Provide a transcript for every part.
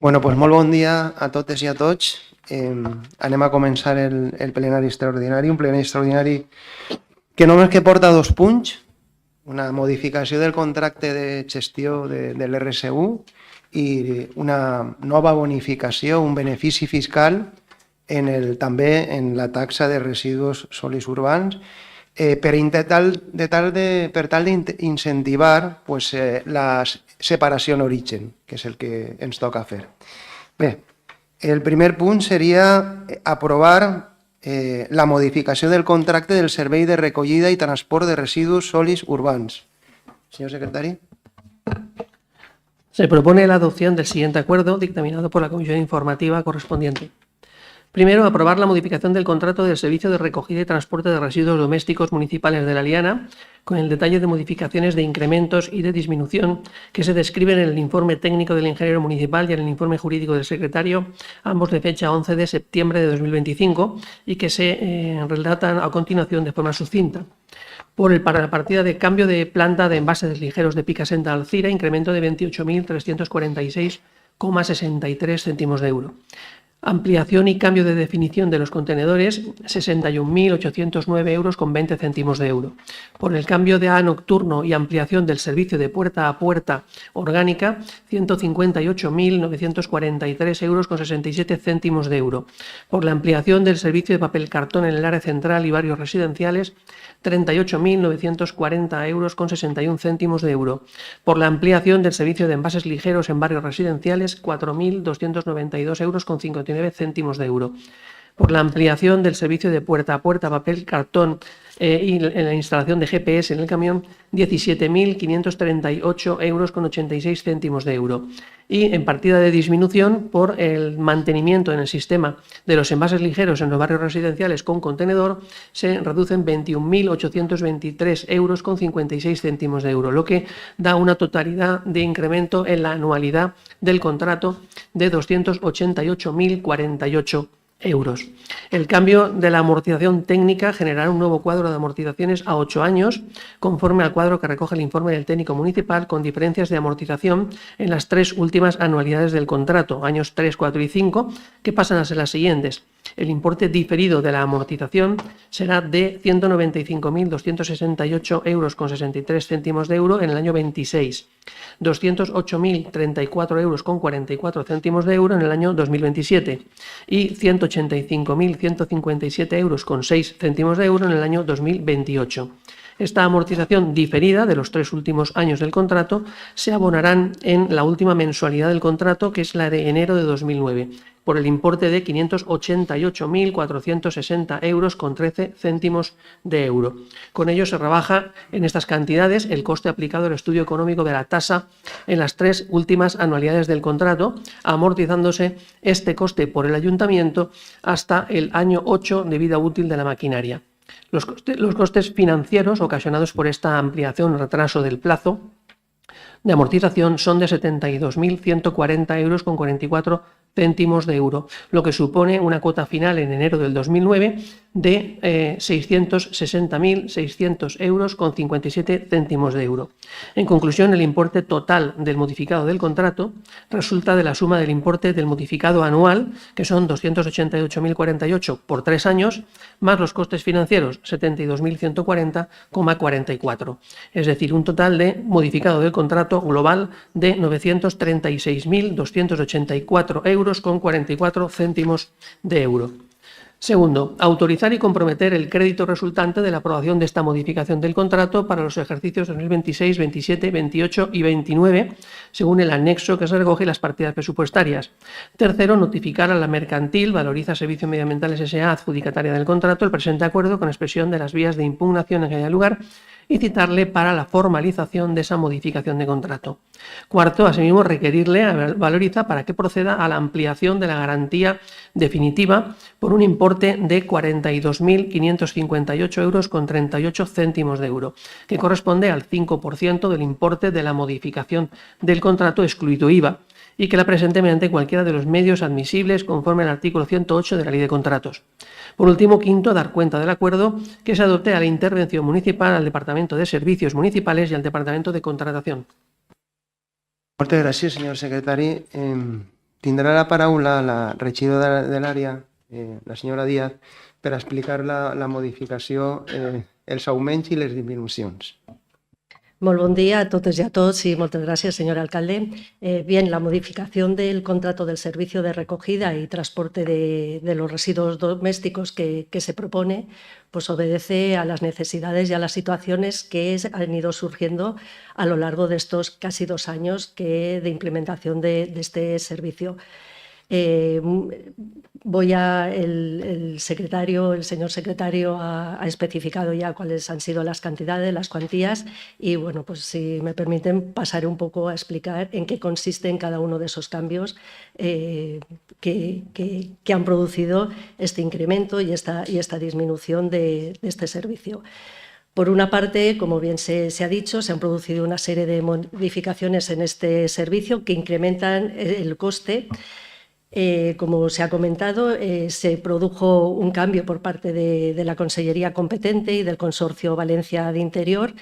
Bueno, pues molt bon dia a totes i a tots. Anem a començar el plenari extraordinari, un plenari extraordinari que només que porta 2 punts, una modificació del contracte de gestió de l'RSU i una nova bonificació, un benefici fiscal també en la taxa de residus sòlids urbans per tal d'incentivar la separació en origen, que és el que ens toca fer. Bé, el primer punt seria aprovar la modificació del contracte del servei de recollida i transport de residus sòlids urbans. Señor secretario. Se propone la adopción del siguiente acuerdo dictaminado por la Comisión Informativa correspondiente. Primero, aprobar la modificación del contrato del Servicio de Recogida y Transporte de Residuos Domésticos Municipales de la Liana, con el detalle de modificaciones de incrementos y de disminución que se describen en el informe técnico del ingeniero municipal y en el informe jurídico del secretario, ambos de fecha 11 de septiembre de 2025, y que se relatan a continuación de forma sucinta. Para la partida de cambio de planta de envases ligeros de Picassent a Alcira, incremento de 28.346,63 céntimos de euro. Ampliación y cambio de definición de los contenedores, 61.809 euros con 20 céntimos de euro. Por el cambio de A nocturno y ampliación del servicio de puerta a puerta orgánica, 158.943 euros con 67 céntimos de euro. Por la ampliación del servicio de papel cartón en el área central y barrios residenciales, 38.940 euros con 61 céntimos de euro. Por la ampliación del servicio de envases ligeros en barrios residenciales, 4.292 euros con 59 céntimos de euro. Por la ampliación del servicio de puerta a puerta, papel, cartón y la instalación de GPS en el camión, 17.538 euros con 86 céntimos de euro. Y en partida de disminución, por el mantenimiento en el sistema de los envases ligeros en los barrios residenciales con contenedor, se reducen 21.823 euros con 56 céntimos de euro, lo que da una totalidad de incremento en la anualidad del contrato de 288.048 euros. El cambio de la amortización técnica generará un nuevo cuadro de amortizaciones a 8 años, conforme al cuadro que recoge el informe del técnico municipal, con diferencias de amortización en las 3 últimas anualidades del contrato, años 3, 4 y 5, que pasan a ser las siguientes. El importe diferido de la amortización será de 195.268 euros con 63 céntimos de euro en el año 26, 208.034 euros con 44 céntimos de euro en el año 2027 y 185.157 euros con 6 céntimos de euro en el año 2028. Esta amortización diferida de los 3 últimos años del contrato se abonarán en la última mensualidad del contrato, que es la de enero de 2009, por el importe de 588.460 euros con 13 céntimos de euro. Con ello se rebaja en estas cantidades el coste aplicado al estudio económico de la tasa en las 3 últimas anualidades del contrato, amortizándose este coste por el ayuntamiento hasta el año 8 de vida útil de la maquinaria. Los costes financieros ocasionados por esta ampliación o retraso del plazo de amortización son de 72.140 euros con 44 céntimos de euro, lo que supone una cuota final en enero del 2009 de 660.600 euros con 57 céntimos de euro. En conclusión, el importe total del modificado del contrato resulta de la suma del importe del modificado anual, que son 288.048 por 3 años, más los costes financieros, 72.140,44. Es decir, un total de modificado del contrato global de 936.284 euros con 44 céntimos de euro. Segundo, autorizar y comprometer el crédito resultante de la aprobación de esta modificación del contrato para los ejercicios 2026, 27, 28 y 29, según el anexo que se recoge las partidas presupuestarias. Tercero, notificar a la Mercantil Valoriza Servicios Medioambientales S.A., adjudicataria del contrato, el presente acuerdo con expresión de las vías de impugnación en que haya lugar y citarle para la formalización de esa modificación de contrato. Cuarto, asimismo, requerirle a Valoriza para que proceda a la ampliación de la garantía definitiva por un importe de 42.558 euros con 38 céntimos de euro, que corresponde al 5% del importe de la modificación del contrato excluido IVA, y que la presente mediante cualquiera de los medios admisibles conforme al artículo 108 de la Ley de Contratos. Por último, quinto, dar cuenta del acuerdo que se adopte a la intervención municipal, al Departamento de Servicios Municipales y al Departamento de Contratación. Muchas gracias, señor secretari. tindrà la paraula la regidora de l'àrea, la senyora Díaz, per explicar la modificació, els augments i les disminucions. Muy buen día a todos y a todos y muchas gracias, señor alcalde. Bien, la modificación del contrato del servicio de recogida y transporte de los residuos domésticos que se propone, pues obedece a las necesidades y a las situaciones que han ido surgiendo a lo largo de estos casi 2 años de implementación de este servicio. El señor secretario ha especificado ya cuáles han sido las cantidades, las cuantías y, bueno, pues si me permiten pasaré un poco a explicar en qué consisten cada uno de esos cambios que han producido este incremento y esta disminución de este servicio. Por una parte, como bien se ha dicho, se han producido una serie de modificaciones en este servicio que incrementan el coste. Como se ha comentado, se produjo un cambio por parte de la Consellería competente y del Consorcio Valencia de Interior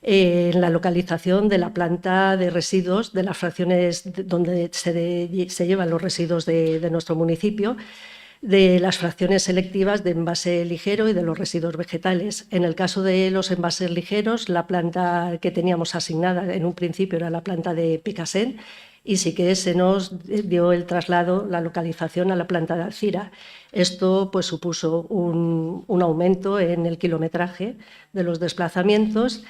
en la localización de la planta de residuos de las fracciones donde se llevan los residuos de nuestro municipio, de las fracciones selectivas de envase ligero y de los residuos vegetales. En el caso de los envases ligeros, la planta que teníamos asignada en un principio era la planta de Picassent, y sí que se nos dio el traslado, la localización a la planta de Alcira. Esto pues supuso un aumento en el kilometraje de los desplazamientos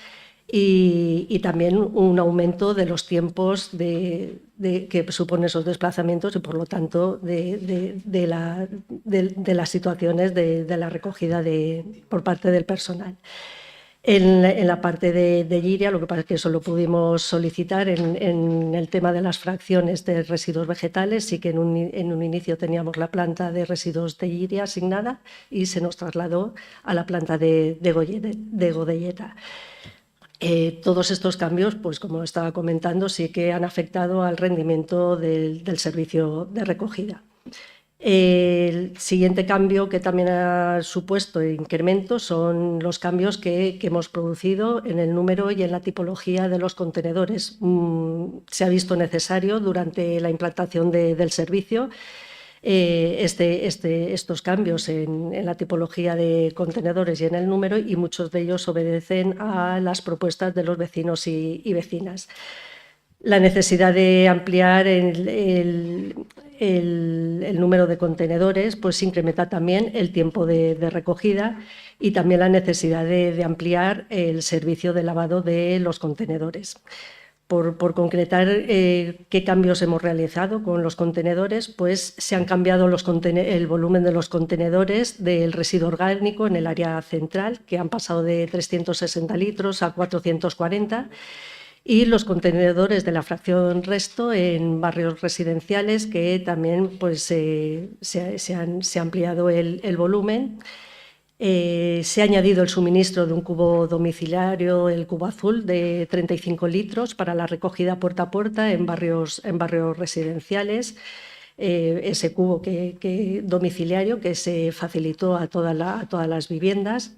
y también un aumento de los tiempos que suponen esos desplazamientos y, por lo tanto, de las situaciones de la recogida por parte del personal. En la parte de Lliria, lo que pasa es que eso lo pudimos solicitar en el tema de las fracciones de residuos vegetales. Sí que en un inicio teníamos la planta de residuos de Lliria asignada y se nos trasladó a la planta de Godelleta. Todos estos cambios, pues como estaba comentando, sí que han afectado al rendimiento del servicio de recogida. El siguiente cambio que también ha supuesto incremento son los cambios que hemos producido en el número y en la tipología de los contenedores. Se ha visto necesario durante la implantación del servicio estos cambios en la tipología de contenedores y en el número, y muchos de ellos obedecen a las propuestas de los vecinos y vecinas. La necesidad de ampliar el número de contenedores pues incrementa también el tiempo de recogida y también la necesidad de ampliar el servicio de lavado de los contenedores. Por concretar qué cambios hemos realizado con los contenedores, pues se han cambiado el volumen de los contenedores del residuo orgánico en el área central, que han pasado de 360 litros a 440, y los contenedores de la fracción resto en barrios residenciales, que también pues, se ha ampliado el volumen. Se ha añadido el suministro de un cubo domiciliario, el cubo azul, de 35 litros para la recogida puerta a puerta en barrios residenciales. Ese cubo domiciliario que se facilitó a todas las viviendas.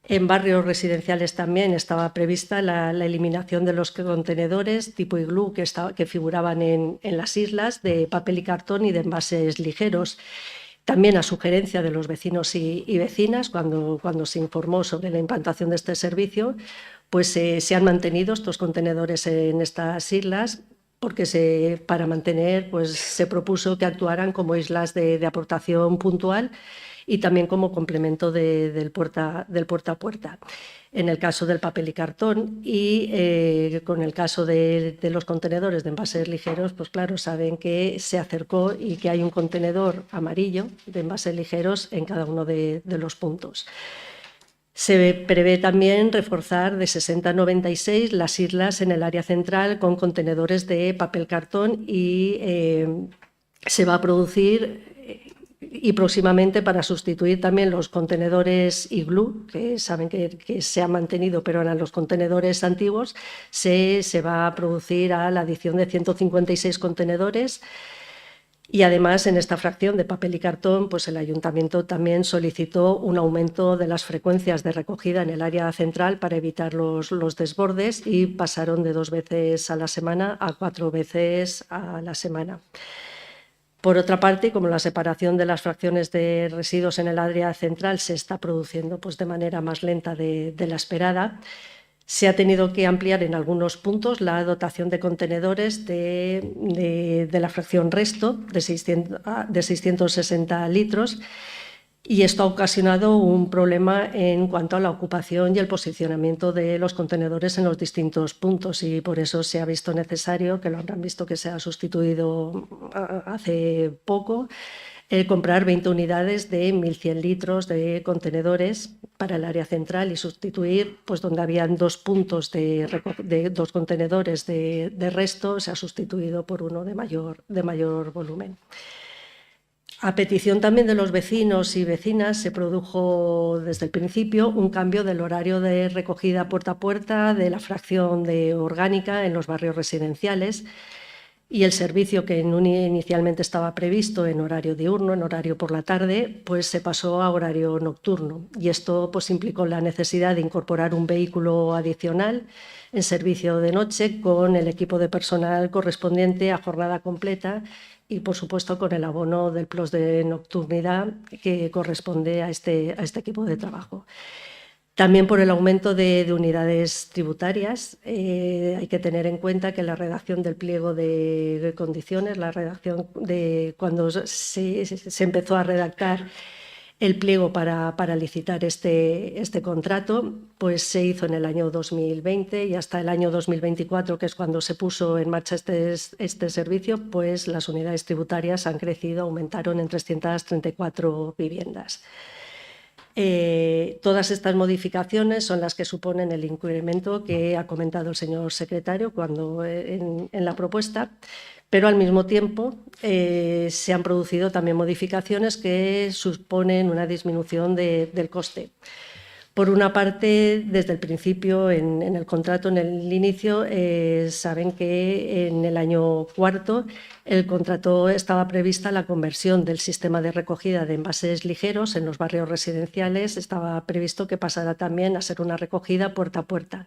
En barrios residenciales también estaba prevista la eliminación de los contenedores tipo iglú que figuraban en las islas, de papel y cartón y de envases ligeros. También a sugerencia de los vecinos y vecinas, cuando se informó sobre la implantación de este servicio, pues se han mantenido estos contenedores en estas islas, porque para mantener pues, se propuso que actuaran como islas de aportación puntual y también como complemento del puerta a puerta. En el caso del papel y cartón y con el caso de los contenedores de envases ligeros, pues claro, saben que se acercó y que hay un contenedor amarillo de envases ligeros en cada uno de los puntos. Se prevé también reforzar de 60 a 96 las islas en el área central con contenedores de papel cartón y se va a producir y próximamente para sustituir también los contenedores iglú, que saben que se han mantenido pero eran los contenedores antiguos, se va a producir a la adición de 156 contenedores. Y además, en esta fracción de papel y cartón, pues el Ayuntamiento también solicitó un aumento de las frecuencias de recogida en el área central para evitar los desbordes, y pasaron de 2 veces a la semana a 4 veces a la semana. Por otra parte, como la separación de las fracciones de residuos en el área central se está produciendo pues, de manera más lenta de la esperada, se ha tenido que ampliar en algunos puntos la dotación de contenedores de la fracción resto de 660 litros, y esto ha ocasionado un problema en cuanto a la ocupación y el posicionamiento de los contenedores en los distintos puntos, y por eso se ha visto necesario, que lo habrán visto que se ha sustituido hace poco, comprar 20 unidades de 1.100 litros de contenedores para el área central y sustituir, pues donde habían 2 puntos de 2 contenedores de resto, se ha sustituido por uno de mayor volumen. A petición también de los vecinos y vecinas se produjo desde el principio un cambio del horario de recogida puerta a puerta de la fracción de orgánica en los barrios residenciales, y el servicio que inicialmente estaba previsto en horario diurno, en horario por la tarde, pues se pasó a horario nocturno, y esto pues implicó la necesidad de incorporar un vehículo adicional en servicio de noche con el equipo de personal correspondiente a jornada completa y, por supuesto, con el abono del plus de nocturnidad que corresponde a este equipo de trabajo. También por el aumento de unidades tributarias. Hay que tener en cuenta que la redacción del pliego de condiciones, la redacción de cuando se empezó a redactar el pliego para licitar este contrato, pues se hizo en el año 2020, y hasta el año 2024, que es cuando se puso en marcha este servicio, pues las unidades tributarias han crecido, aumentaron en 334 viviendas. Todas estas modificaciones son las que suponen el incremento que ha comentado el señor secretario en la propuesta, pero al mismo tiempo se han producido también modificaciones que suponen una disminución del coste. Por una parte, desde el principio, en el contrato, en el inicio, saben que en el año cuarto el contrato estaba prevista la conversión del sistema de recogida de envases ligeros en los barrios residenciales, estaba previsto que pasara también a ser una recogida puerta a puerta.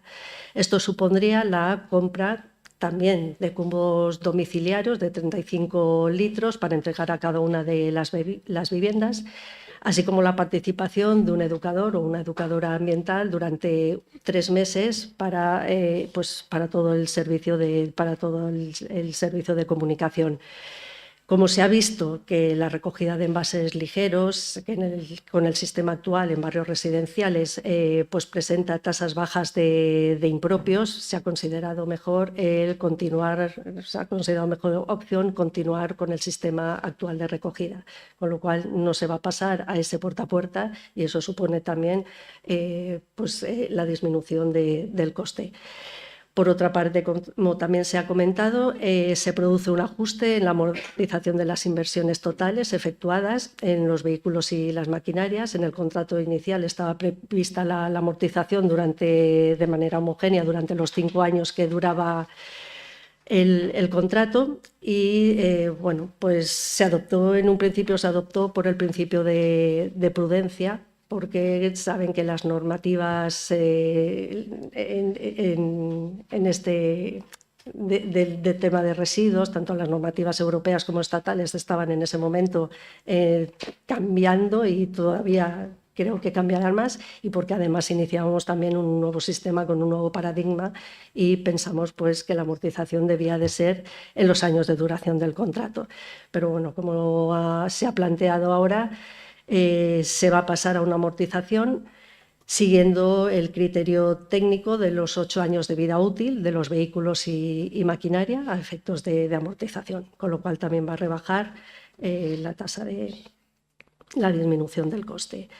Esto supondría la compra también de cubos domiciliarios de 35 litros para entregar a cada una de las viviendas, así como la participación de un educador o una educadora ambiental durante 3 meses para todo el servicio de comunicación. Como se ha visto que la recogida de envases ligeros con el sistema actual en barrios residenciales pues presenta tasas bajas de impropios, se ha considerado mejor opción continuar con el sistema actual de recogida, con lo cual no se va a pasar a ese puerta a puerta, y eso supone también la disminución del coste. Por otra parte, como también se ha comentado, se produce un ajuste en la amortización de las inversiones totales efectuadas en los vehículos y las maquinarias. En el contrato inicial estaba prevista la amortización de manera homogénea durante los 5 años que duraba el contrato, y pues en un principio se adoptó por el principio de prudencia, porque saben que las normativas de tema de residuos, tanto las normativas europeas como estatales, estaban en ese momento cambiando, y todavía creo que cambiarán más, y porque además iniciamos también un nuevo sistema con un nuevo paradigma, y pensamos pues que la amortización debía de ser en los años de duración del contrato. Pero bueno, como se ha planteado ahora, se va a pasar a una amortización siguiendo el criterio técnico de los 8 años de vida útil de los vehículos y maquinaria a efectos de amortización, con lo cual también va a rebajar la tasa de la disminución del coste.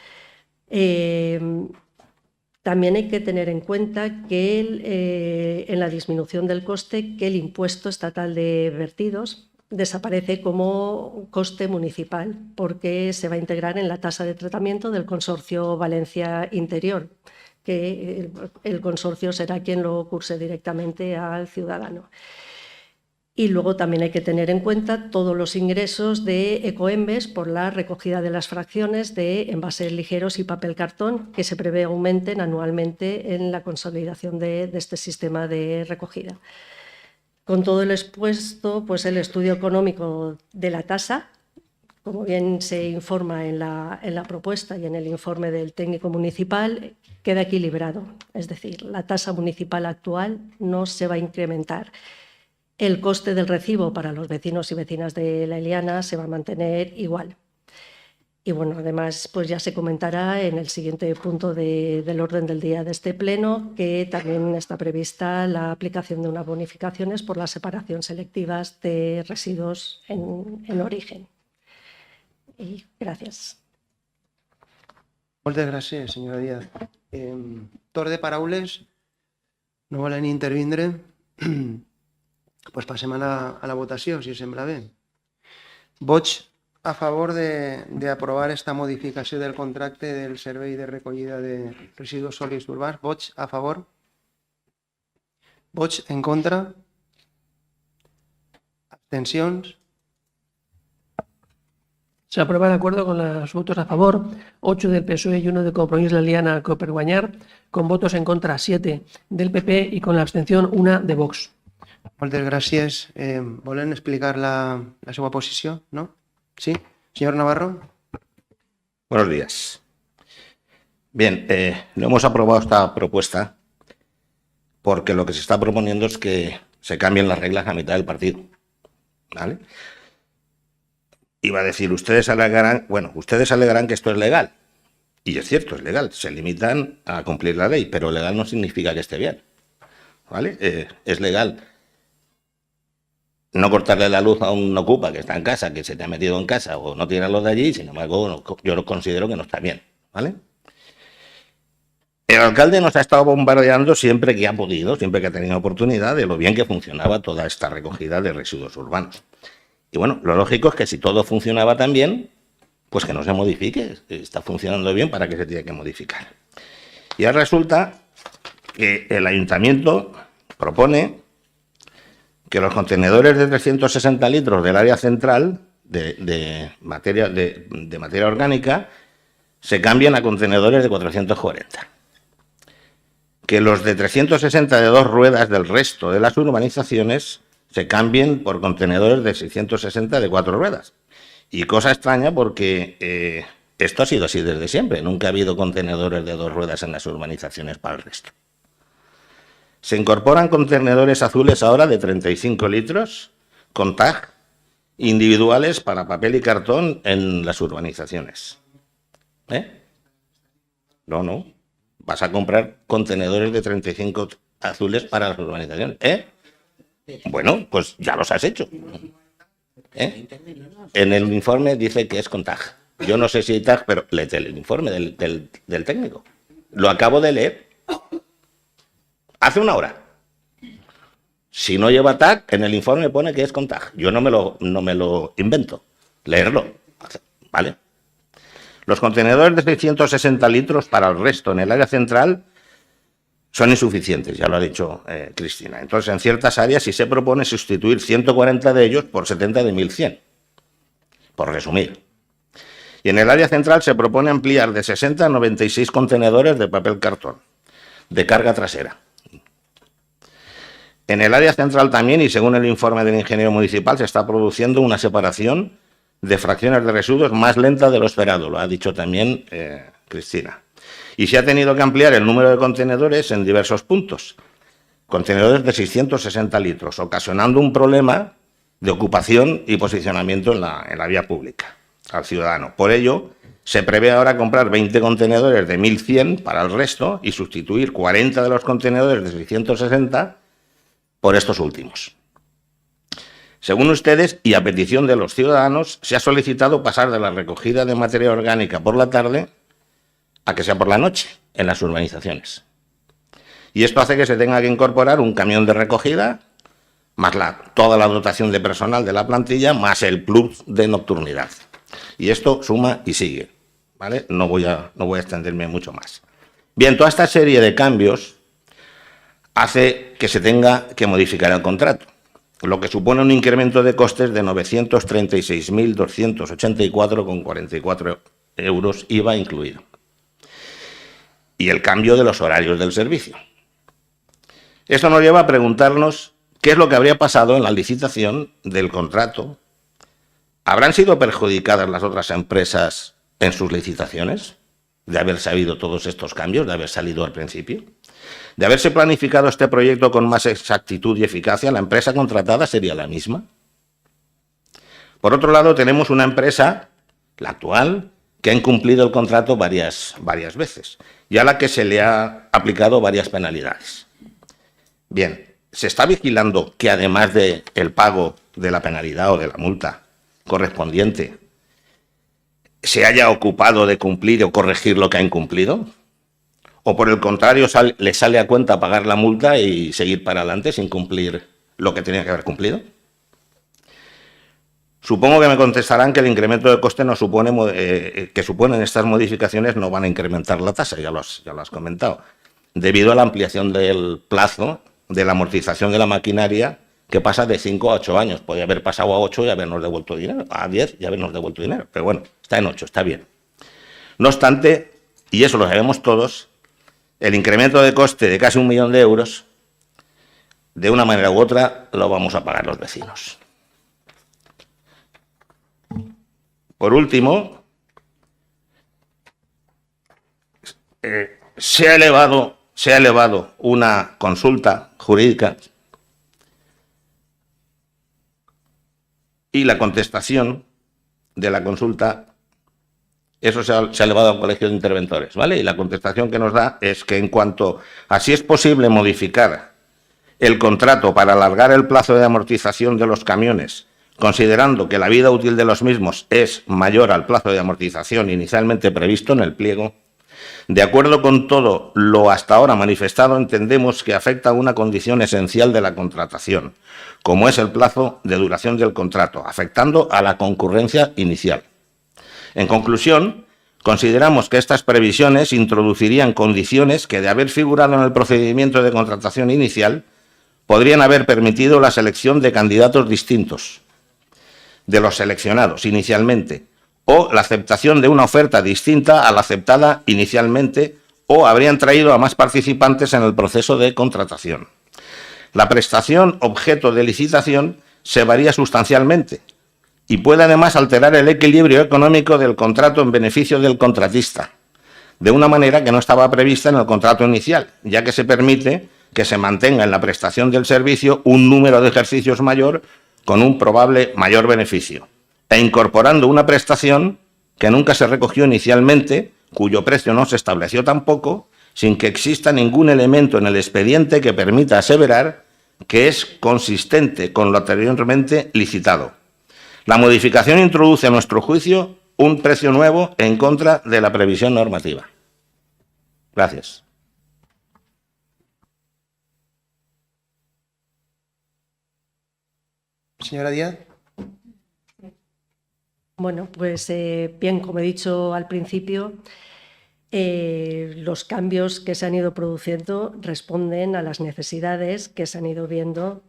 También hay que tener en cuenta que en la disminución del coste, que el impuesto estatal de vertidos desaparece como coste municipal, porque se va a integrar en la tasa de tratamiento del Consorcio Valencia Interior, que el consorcio será quien lo curse directamente al ciudadano. Y luego también hay que tener en cuenta todos los ingresos de Ecoembes por la recogida de las fracciones de envases ligeros y papel cartón, que se prevé aumenten anualmente en la consolidación de este sistema de recogida. Con todo el expuesto, pues el estudio económico de la tasa, como bien se informa en la propuesta y en el informe del técnico municipal, queda equilibrado. Es decir, la tasa municipal actual no se va a incrementar. El coste del recibo para los vecinos y vecinas de La Eliana se va a mantener igual. Y bueno, además, pues ya se comentará en el siguiente punto del orden del día de este pleno, que también está prevista la aplicación de unas bonificaciones por la separación selectivas de residuos en origen. Y gracias. Moltes gràcies, senyora Díaz. Torn de paraules. No volen intervindre? Pues passem a la votació, si us sembla bé. Vots a favor d'aprovar esta modificació del contracte del servei de recollida de residus sòlids urbans. Vots a favor? Vots en contra? Abstencions? Se aprueba el acuerdo con los votos a favor, 8 del PSOE y 1 de Compromís La Eliana Coperguanyar, con votos en contra 7 del PP y con la abstención 1 de Vox. Moltes gràcies. Volen explicar la seva posició? No? Sí? Señor Navarro. Buenos días. Bien, no hemos aprobado esta propuesta porque lo que se está proponiendo es que se cambien las reglas a mitad del partido. ¿Vale? Iba a decir, ustedes alegarán que esto es legal. Y es cierto, es legal. Se limitan a cumplir la ley, pero legal no significa que esté bien. ¿Vale? Es legal no cortarle la luz a un ocupa que está en casa, que se te ha metido en casa o no tiene luz de allí, sin embargo, yo lo considero que no está bien. ¿Vale? El alcalde nos ha estado bombardeando siempre que ha podido, siempre que ha tenido oportunidad, de lo bien que funcionaba toda esta recogida de residuos urbanos. Y bueno, lo lógico es que si todo funcionaba tan bien, pues que no se modifique. Está funcionando bien, ¿para qué se tiene que modificar? Y ahora resulta que el ayuntamiento propone que los contenedores de 360 litros del área central de materia orgánica se cambien a contenedores de 440. Que los de 360 de 2 ruedas del resto de las urbanizaciones se cambien por contenedores de 660 de 4 ruedas. Y cosa extraña porque esto ha sido así desde siempre. Nunca ha habido contenedores de 2 ruedas en las urbanizaciones para el resto. Se incorporan contenedores azules ahora de 35 litros con tag individuales para papel y cartón en las urbanizaciones. No. Vas a comprar contenedores de 35 azules para las urbanizaciones. Bueno, pues ya los has hecho. En el informe dice que es con tag. Yo no sé si hay tag, pero léete el informe del técnico. Lo acabo de leer hace una hora. Si no lleva tag, en el informe pone que es con tag. Yo no me lo invento. Leerlo. ¿Vale? Los contenedores de 660 litros para el resto en el área central son insuficientes, ya lo ha dicho Cristina. Entonces, en ciertas áreas sí se propone sustituir 140 de ellos por 70 de 1100, por resumir. Y en el área central se propone ampliar de 60 a 96 contenedores de papel cartón, de carga trasera. En el área central también, y según el informe del ingeniero municipal, se está produciendo una separación de fracciones de residuos más lenta de lo esperado, lo ha dicho también Cristina. Y se ha tenido que ampliar el número de contenedores en diversos puntos. Contenedores de 660 litros, ocasionando un problema de ocupación y posicionamiento en la vía pública al ciudadano. Por ello, se prevé ahora comprar 20 contenedores de 1100 para el resto y sustituir 40 de los contenedores de 660 por estos últimos. Según ustedes, y a petición de los ciudadanos, se ha solicitado pasar de la recogida de materia orgánica por la tarde a que sea por la noche en las urbanizaciones. Y esto hace que se tenga que incorporar un camión de recogida, más toda la dotación de personal de la plantilla, más el plus de nocturnidad. Y esto suma y sigue, ¿vale? No voy a extenderme mucho más. Bien, toda esta serie de cambios hace que se tenga que modificar el contrato, lo que supone un incremento de costes de 936.284,44 euros, IVA incluido. Y el cambio de los horarios del servicio. Esto nos lleva a preguntarnos qué es lo que habría pasado en la licitación del contrato. ¿Habrán sido perjudicadas las otras empresas en sus licitaciones de haber sabido todos estos cambios, de haber salido al principio? De haberse planificado este proyecto con más exactitud y eficacia, ¿la empresa contratada sería la misma? Por otro lado, tenemos una empresa, la actual, que ha incumplido el contrato varias veces y a la que se le ha aplicado varias penalidades. Bien, ¿se está vigilando que además del pago de la penalidad o de la multa correspondiente se haya ocupado de cumplir o corregir lo que ha incumplido? ¿O por el contrario le sale a cuenta pagar la multa y seguir para adelante sin cumplir lo que tenía que haber cumplido? Supongo que me contestarán que el incremento de coste no supone, que suponen estas modificaciones no van a incrementar la tasa, ya lo has comentado, debido a la ampliación del plazo de la amortización de la maquinaria, que pasa de 5 a 8 años. Podría haber pasado a 8 y habernos devuelto dinero, a 10 y habernos devuelto dinero, pero bueno, está en 8, está bien. No obstante, y eso lo sabemos todos, el incremento de coste de casi 1 millón de euros, de una manera u otra, lo vamos a pagar los vecinos. Por último, se ha elevado una consulta jurídica y la contestación de la consulta, eso se ha elevado al Colegio de Interventores, ¿vale? Y la contestación que nos da es que en cuanto a si es posible modificar el contrato para alargar el plazo de amortización de los camiones, considerando que la vida útil de los mismos es mayor al plazo de amortización inicialmente previsto en el pliego, de acuerdo con todo lo hasta ahora manifestado, entendemos que afecta a una condición esencial de la contratación, como es el plazo de duración del contrato, afectando a la concurrencia inicial. En conclusión, consideramos que estas previsiones introducirían condiciones que, de haber figurado en el procedimiento de contratación inicial, podrían haber permitido la selección de candidatos distintos de los seleccionados inicialmente, o la aceptación de una oferta distinta a la aceptada inicialmente, o habrían traído a más participantes en el proceso de contratación. La prestación objeto de licitación se varía sustancialmente y puede además alterar el equilibrio económico del contrato en beneficio del contratista, de una manera que no estaba prevista en el contrato inicial, ya que se permite que se mantenga en la prestación del servicio un número de ejercicios mayor con un probable mayor beneficio, e incorporando una prestación que nunca se recogió inicialmente, cuyo precio no se estableció tampoco, sin que exista ningún elemento en el expediente que permita aseverar que es consistente con lo anteriormente licitado. La modificación introduce, a nuestro juicio, un precio nuevo en contra de la previsión normativa. Gracias. Señora Díaz. Bueno, pues bien, como he dicho al principio, los cambios que se han ido produciendo responden a las necesidades que se han ido viendo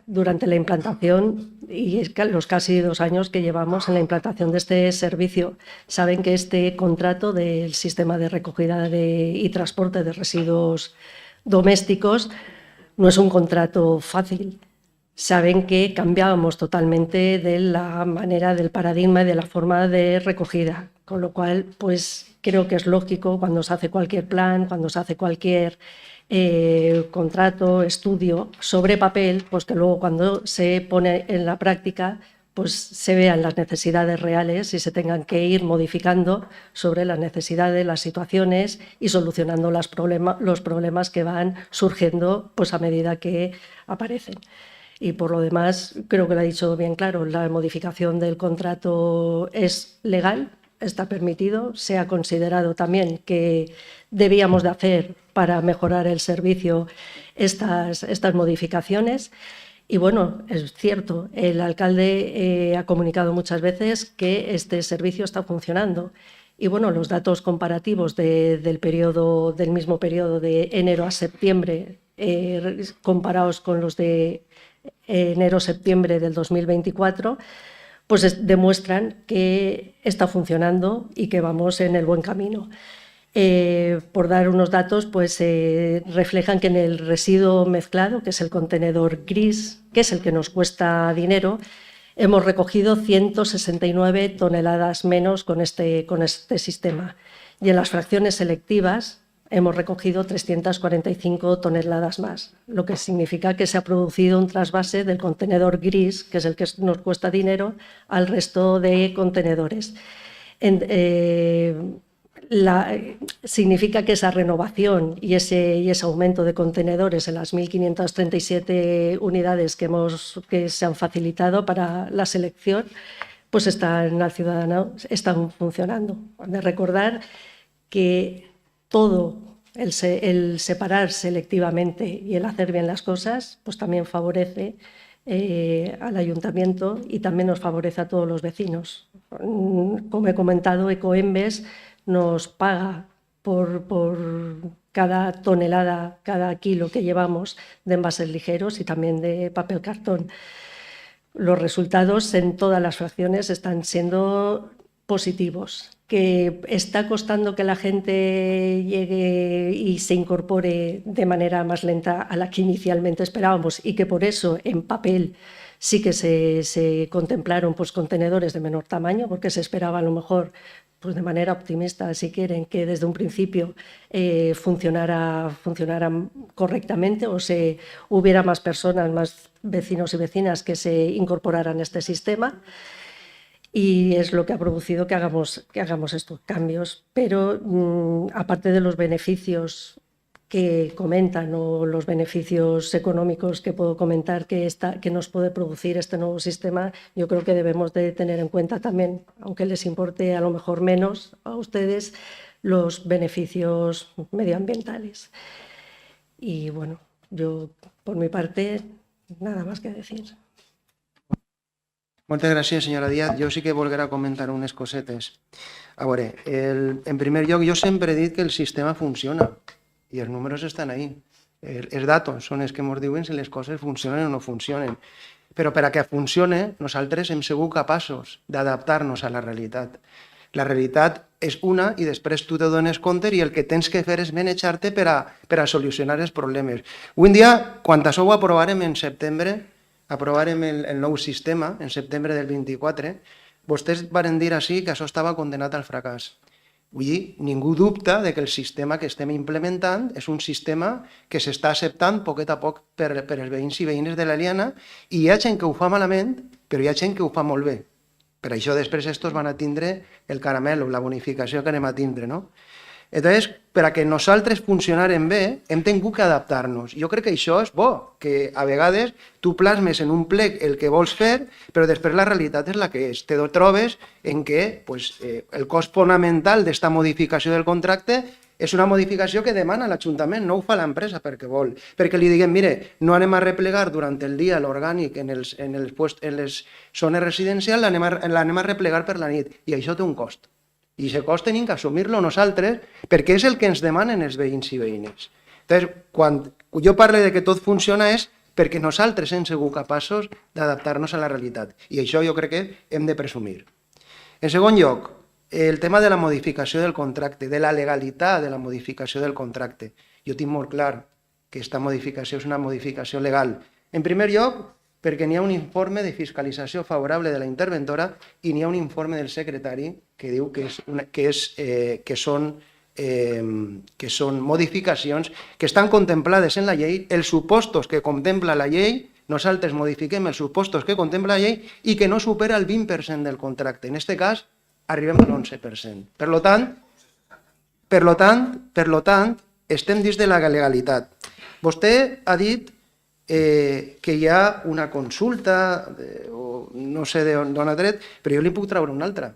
durante la implantación y los casi 2 años que llevamos en la implantación de este servicio. Saben que este contrato del sistema de recogida y transporte de residuos domésticos no es un contrato fácil. Saben que cambiábamos totalmente de la manera, del paradigma y de la forma de recogida, con lo cual pues creo que es lógico cuando se hace cualquier plan, cuando se hace cualquier contrato, estudio sobre papel, pues que luego cuando se pone en la práctica pues se vean las necesidades reales y se tengan que ir modificando sobre las necesidades, las situaciones y solucionando los problemas que van surgiendo pues a medida que aparecen. Y por lo demás, creo que lo ha dicho bien claro, la modificación del contrato es legal, está permitido, se ha considerado también que debíamos de hacer para mejorar el servicio estas modificaciones. Y bueno, es cierto, el alcalde ha comunicado muchas veces que este servicio está funcionando. Y bueno, los datos comparativos del mismo periodo de enero a septiembre, comparados con los de enero-septiembre del 2024, pues demuestran que está funcionando y que vamos en el buen camino. Por dar unos datos, pues reflejan que en el residuo mezclado, que es el contenedor gris, que es el que nos cuesta dinero, hemos recogido 169 toneladas menos con este sistema. Y en las fracciones selectivas hemos recogido 345 toneladas más, lo que significa que se ha producido un trasvase del contenedor gris, que es el que nos cuesta dinero, al resto de contenedores. Significa que esa renovación y ese aumento de contenedores en las 1.537 unidades que se han facilitado para la selección, pues están funcionando. De recordar que todo el separar selectivamente y el hacer bien las cosas, pues también favorece al ayuntamiento y también nos favorece a todos los vecinos. Como he comentado, Ecoembes nos paga por cada tonelada, cada kilo que llevamos de envases ligeros y también de papel cartón. Los resultados en todas las fracciones están siendo positivos. Que está costando que la gente llegue y se incorpore de manera más lenta a la que inicialmente esperábamos y que por eso en papel sí que se contemplaron pues, contenedores de menor tamaño, porque se esperaba a lo mejor pues de manera optimista, si quieren, que desde un principio funcionara correctamente o hubiera más personas, más vecinos y vecinas que se incorporaran a este sistema. Y es lo que ha producido que hagamos estos cambios. Pero aparte de los beneficios que comentan o los beneficios económicos que puedo comentar que nos puede producir este nuevo sistema, yo creo que debemos de tener en cuenta también, aunque les importe a lo mejor menos a ustedes, los beneficios medioambientales. Y bueno, yo por mi parte nada más que decir. Moltes gràcies, senyora Díaz. Jo sí que volguera comentar unes cosetes. A veure, en primer lloc, jo sempre he dit que el sistema funciona i els números estan ahí. Els datos són els que ens diuen si les coses funcionen o no funcionen. Però per a que funcione, nosaltres hem sigut capaços d'adaptar-nos a la realitat. La realitat és una i després tu te dones compte i el que tens que fer és manejar-te per a solucionar els problemes. Avui en dia, quan això ho aprovarem en setembre, aprovarem el nou sistema, en setembre del 24, vostès van dir així que això estava condenat al fracàs. Vull dir, ningú dubta de que el sistema que estem implementant és un sistema que s'està acceptant poquet a poc per els veïns i veïnes de l'Eliana i hi ha gent que ho fa malament, però hi ha gent que ho fa molt bé. Per això després estos van a tindre el caramel o la bonificació que anem a tindre, no? Entonces, per a que nosaltres funcionarem bé, hem tingut que adaptar-nos. Jo crec que això és bo, que a vegades tu plasmes en un plec el que vols fer, però després la realitat és la que és. Te trobes en què el cost fonamental d'esta modificació del contracte és una modificació que demana l'Ajuntament, no ho fa l'empresa perquè vol. Perquè li diguem, mire, no anem a replegar durant el dia l'orgànic en les zones residencials, l'anem a replegar per la nit, i això té un cost. I aquest cost tenim que assumir-lo nosaltres perquè és el que ens demanen els veïns i veïnes. Entonces, quan jo parlo de que tot funciona és perquè nosaltres hem sigut capaços d'adaptar-nos a la realitat. I això jo crec que hem de presumir. En segon lloc, el tema de la modificació del contracte, de la legalitat de la modificació del contracte. Jo tinc molt clar que aquesta modificació és una modificació legal. En primer lloc, perquè n'hi ha un informe de fiscalització favorable de la interventora i n'hi ha un informe del secretari que diu que són modificacions que estan contemplades en la llei, els supostos que contempla la llei, nosaltres modifiquem els supostos que contempla la llei i que no supera el 20% del contracte. En aquest cas, arribem a l'11%. Per tant, estem dins de la legalitat. Vostè ha dit que hi ha una consulta, o no sé d'on ha tret, però jo li puc treure una altra.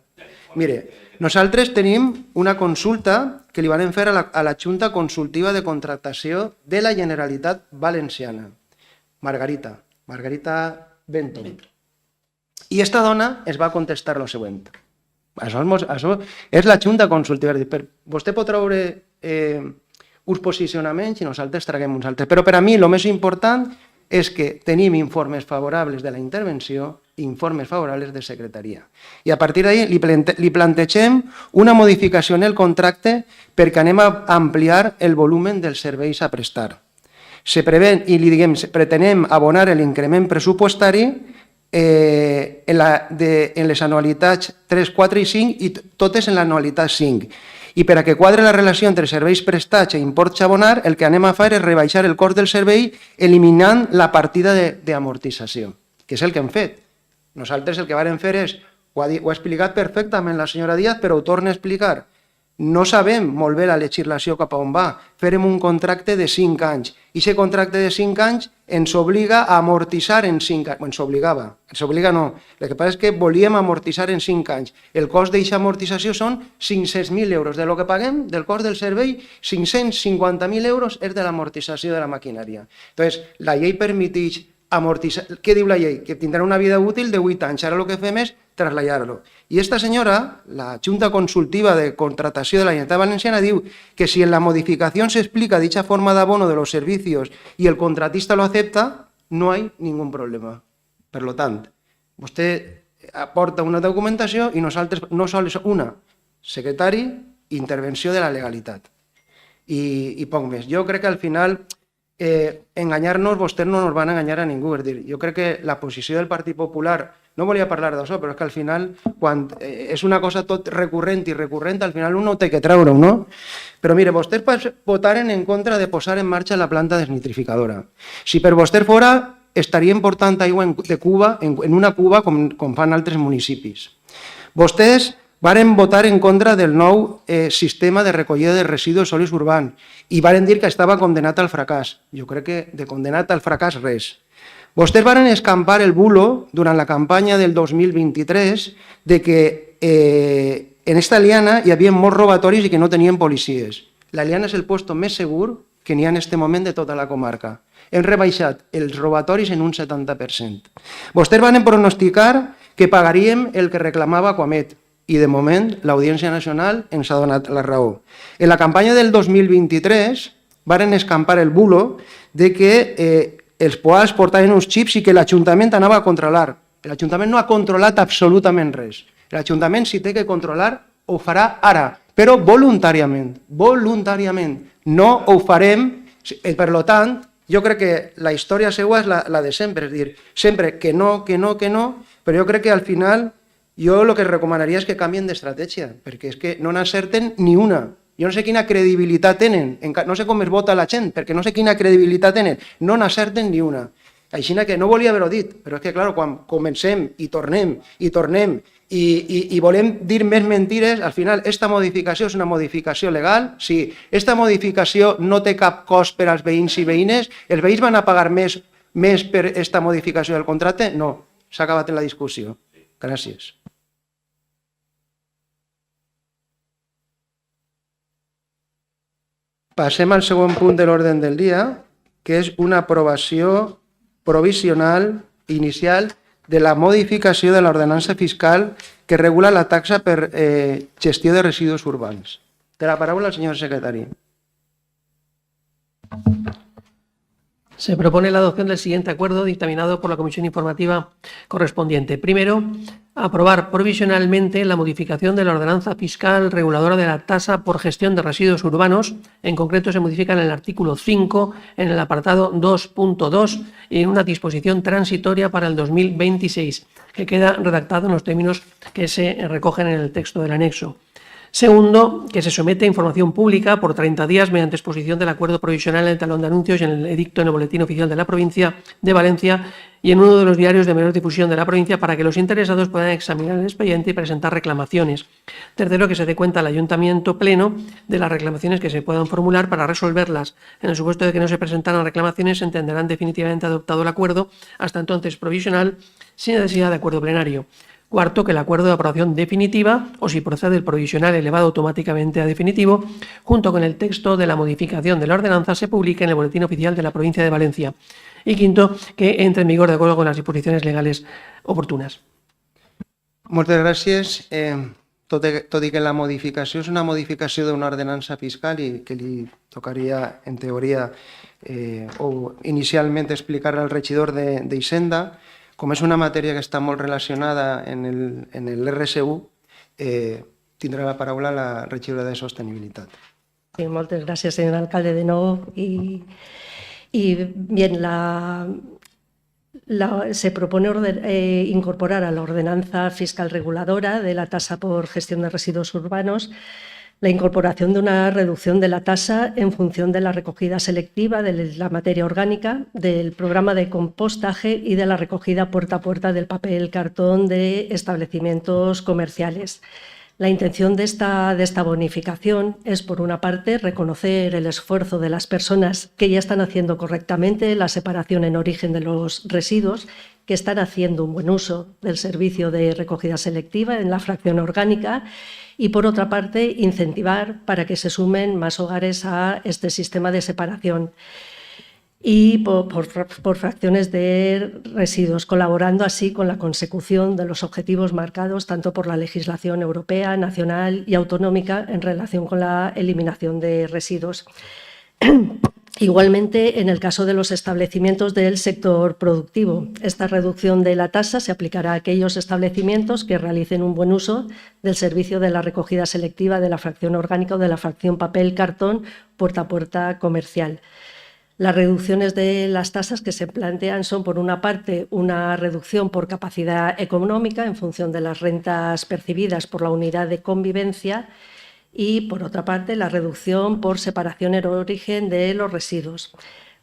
Mire, nosaltres tenim una consulta que li van fer a la Junta Consultiva de Contractació de la Generalitat Valenciana, Margarita Benton. I esta dona es va contestar el següent. Això és la Junta Consultiva. Vostè pot treure uns posicionaments i nosaltres traguem uns altres. Però per a mi el més important és que tenim informes favorables de la intervenció informes favorables de secretaria. I a partir d'ahí li plantegem una modificació en el contracte perquè anem a ampliar el volum dels serveis a prestar. Se prevén i li diguem, pretenem abonar l'increment pressupostari en les anualitats 3, 4 i 5 i totes en l'anualitat 5. I per a que quadre la relació entre serveis prestats i imports a abonar, el que anem a fer és rebaixar el cost del servei eliminant la partida d'amortització, que és el que hem fet. Nosaltres el que vàrem fer és, ho ha explicat perfectament la senyora Díaz, però ho torna a explicar. No sabem molt bé la legislació cap a on va. Farem un contracte de 5 anys. I aquest contracte de 5 anys ens obliga a amortitzar en 5 anys. Ens obligava. Ens obliga no. El que passa és que volíem amortitzar en 5 anys. El cost d'aquesta amortització són 500.000 euros. De lo que paguem, del cost del servei, 550.000 euros és de l'amortització de la maquinària. Entonces, la llei permeteix amortitzar. Què diu la llei? Que tindrà una vida útil de 8 anys. Ara el que fem és traslladar-lo. I esta senyora, la Junta Consultiva de Contratació de la Generalitat Valenciana, diu que si en la modificación se explica dicha forma de abono de los servicios y el contratista lo acepta, no hay ningún problema. Per lo tant, vostè aporta una documentació i nosaltres no sols una, secretari, intervenció de la legalitat. I poc més. Jo crec que al final enganyar-nos, vostès no ens van enganyar a ningú. És dir, jo crec que la posició del Partit Popular, no volia parlar d'això, però és que al final, quan és una cosa tot recurrent i recurrent, al final uno té que treure-ho, no? Però mire, vostès votaren en contra de posar en marxa la planta desnitrificadora. Si per vostès fora, estarien portant aigua de cuba, en una cuba, com fan altres municipis. Vostès varen votar en contra del nou sistema de recollida de residus sòlids urbans i varen dir que estava condenat al fracàs. Jo crec que de condenat al fracàs res. Vostès varen escampar el bulo durant la campanya del 2023 de que en esta aliana hi havia molts robatoris i que no tenien policies. L'aliana és el lloc més segur que n'hi ha en aquest moment de tota la comarca. Hem rebaixat els robatoris en un 70%. Vostès van pronosticar que pagaríem el que reclamava Aquamet i de moment l'Audiència Nacional ens ha donat la raó. En la campanya del 2023 varen escampar el bulo de que els poals portaven uns xips i que l'Ajuntament anava a controlar. L'Ajuntament no ha controlat absolutament res. L'Ajuntament, si té que controlar, ho farà ara, però voluntàriament. Voluntàriament. No ho farem. Per tant, jo crec que la història seva és la de sempre. És dir, sempre que no, però jo crec que al final jo el que recomanaria és que canvien d'estratègia, perquè és que no n'encerten ni una. Jo no sé quina credibilitat tenen, no sé com es vota la gent, perquè no sé quina credibilitat tenen, no n'encerten ni una. Així que no volia haver-ho dit, però és que, clar, quan comencem i tornem i volem dir més mentires, al final, esta modificació és una modificació legal, sí, esta modificació no té cap cost per als veïns i veïnes, els veïns van a pagar més per esta modificació del contracte? No, s'ha acabat en la discussió. Gràcies. Passem al següent punt de l'ordre del dia, que és una aprovació provisional inicial de la modificació de l'ordenança fiscal que regula la taxa per gestió de residus urbans. Té la paraula el senyor secretari. Se propone la adopción del siguiente acuerdo dictaminado por la Comisión Informativa correspondiente. Primero, aprobar provisionalmente la modificación de la ordenanza fiscal reguladora de la tasa por gestión de residuos urbanos. En concreto, se modifica en el artículo 5, en el apartado 2.2 y en una disposición transitoria para el 2026, que queda redactado en los términos que se recogen en el texto del anexo. Segundo, que se somete a información pública por 30 días mediante exposición del acuerdo provisional en el talón de anuncios y en el edicto en el Boletín Oficial de la Provincia de Valencia y en uno de los diarios de menor difusión de la provincia para que los interesados puedan examinar el expediente y presentar reclamaciones. Tercero, que se dé cuenta al Ayuntamiento Pleno de las reclamaciones que se puedan formular para resolverlas. En el supuesto de que no se presentaran reclamaciones, se entenderán definitivamente adoptado el acuerdo, hasta entonces provisional, sin necesidad de acuerdo plenario. Cuarto, que el acuerdo de aprobación definitiva, o si procede el provisional elevado automáticamente a definitivo, junto con el texto de la modificación de la ordenanza, se publique en el Boletín Oficial de la Provincia de Valencia. Y quinto, que entre en vigor de acuerdo con las disposiciones legales oportunes. Moltes gràcies. Tot i que la modificació és una modificació d'una ordenança fiscal i que li tocaria, en teoria, o inicialment explicar al regidor d'Hisenda, com és una matèria que està molt relacionada en el RSU, tindrà la paraula la regidora de Sostenibilitat. Sí, muchas gracias, señor alcalde, de nuevo. Y bien, se propone incorporar a la ordenanza fiscal reguladora de la tasa por gestión de residuos urbanos la incorporación de una reducción de la tasa en función de la recogida selectiva de la materia orgánica, del programa de compostaje y de la recogida puerta a puerta del papel cartón de establecimientos comerciales. La intención de esta bonificación es, por una parte, reconocer el esfuerzo de las personas que ya están haciendo correctamente la separación en origen de los residuos, que están haciendo un buen uso del servicio de recogida selectiva en la fracción orgánica, y, por otra parte, incentivar para que se sumen más hogares a este sistema de separación y por fracciones de residuos, colaborando así con la consecución de los objetivos marcados tanto por la legislación europea, nacional y autonómica en relación con la eliminación de residuos. Igualmente, en el caso de los establecimientos del sector productivo, esta reducción de la tasa se aplicará a aquellos establecimientos que realicen un buen uso del servicio de la recogida selectiva de la fracción orgánica o de la fracción papel-cartón puerta a puerta comercial. Las reducciones de las tasas que se plantean son, por una parte, una reducción por capacidad económica en función de las rentas percibidas por la unidad de convivencia y, por otra parte, la reducción por separación en origen de los residuos.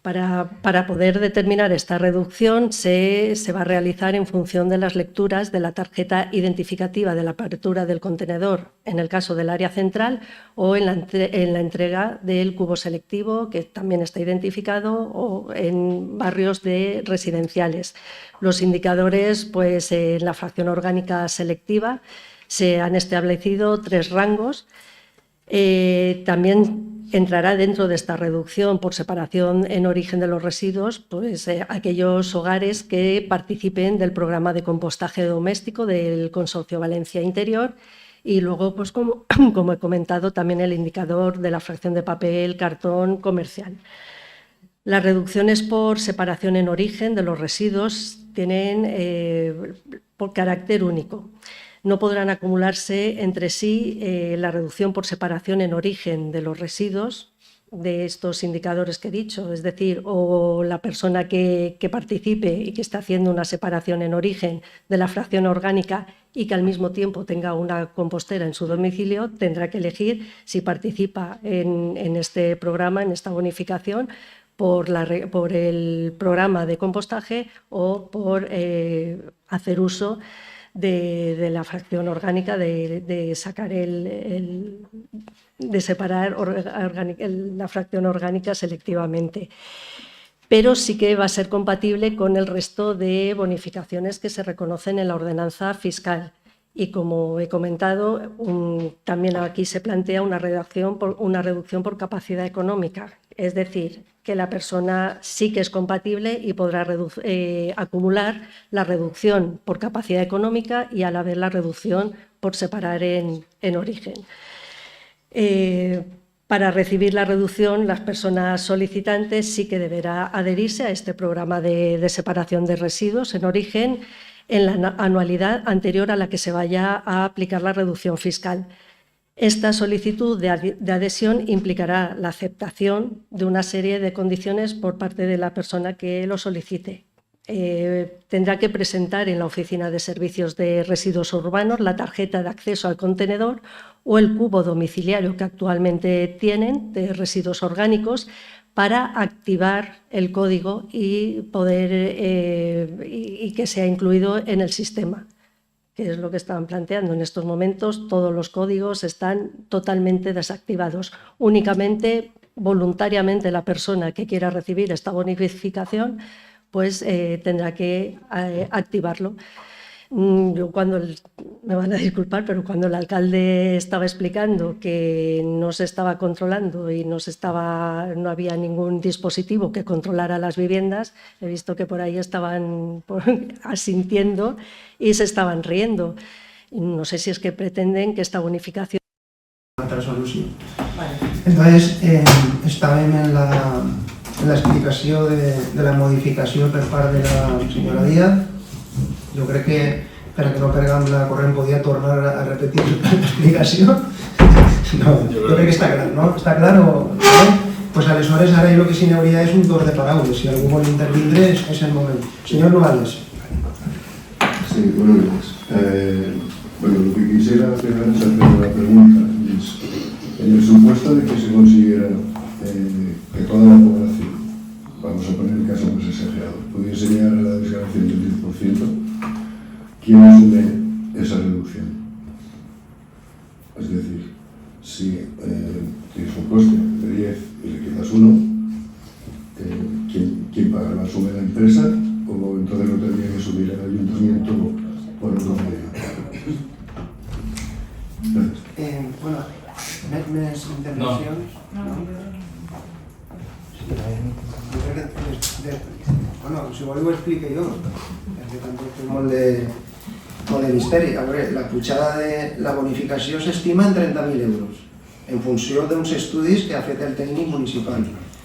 Para poder determinar esta reducción se va a realizar en función de las lecturas de la tarjeta identificativa de la apertura del contenedor, en el caso del área central, o en la entrega del cubo selectivo, que también está identificado, o en barrios residenciales. Los indicadores, pues en la fracción orgánica selectiva se han establecido 3 rangos. También entrará dentro de esta reducción por separación en origen de los residuos, pues aquellos hogares que participen del programa de compostaje doméstico del Consorcio Valencia Interior, y luego, pues como he comentado, también el indicador de la fracción de papel cartón comercial. Las reducciones por separación en origen de los residuos tienen por carácter único. No podrán acumularse entre sí la reducción por separación en origen de los residuos de estos indicadores que he dicho, es decir, o la persona que participe y que está haciendo una separación en origen de la fracción orgánica y que al mismo tiempo tenga una compostera en su domicilio, tendrá que elegir si participa en este programa, en esta bonificación, por el programa de compostaje o por hacer uso de la fracción orgánica, de sacar de separar la fracción orgánica selectivamente. Pero sí que va a ser compatible con el resto de bonificaciones que se reconocen en la ordenanza fiscal. Y, como he comentado, también aquí se plantea una reducción por capacidad económica. Es decir, que la persona sí que es compatible y podrá acumular la reducción por capacidad económica y, a la vez, la reducción por separar en origen. Para recibir la reducción, las personas solicitantes sí que deberá adherirse a este programa de separación de residuos en origen en la anualidad anterior a la que se vaya a aplicar la reducción fiscal. Esta solicitud de adhesión implicará la aceptación de una serie de condiciones por parte de la persona que lo solicite. Tendrá que presentar en la Oficina de Servicios de Residuos Urbanos la tarjeta de acceso al contenedor o el cubo domiciliario que actualmente tienen de residuos orgánicos para activar el código y y que sea incluido en el sistema, que es lo que estaban planteando. En estos momentos todos los códigos están totalmente desactivados. Únicamente, voluntariamente, la persona que quiera recibir esta bonificación pues tendrá que activarlo. Yo me van a disculpar, pero cuando el alcalde estaba explicando que no se estaba controlando y no había ningún dispositivo que controlara las viviendas, he visto que por ahí estaban asintiendo y se estaban riendo. No sé si es que pretenden que esta bonificación... Otra solución. Vale. Entonces, estàvem en la explicació de la modificació per part de la senyora Díaz. Jo crec que, per a que no perguem la corrent, podia tornar a repetir l'explicació. No, jo crec que està clar, no? Està clar o no? Pues aleshores ara el que sí n'hi hauria és un torn de paraules. Si algú vol intervindre és el moment. Senyor Nogales. Sí, buenos días. Bueno, lo que quisiera hacer es hacer una pregunta. En el supuesto de que se consiguiera que toda la población, vamos a poner el caso más exagerado, pudiese llegar a la desgravación del 10%, ¿quién asume esa reducción? Es decir, si tienes un coste de 10 y le quitas 1, ¿quién paga? ¿Lo asume la empresa o entonces lo tendría que asumir el ayuntamiento por otro medio? Gracias. Bueno, més intervencions? Bueno, si voleu ho explique jo, perquè tampoc té molt de misteri. A veure, la pujada de la bonificació s'estima en 30.000 euros, en funció d'uns estudis que ha fet el tècnic municipal.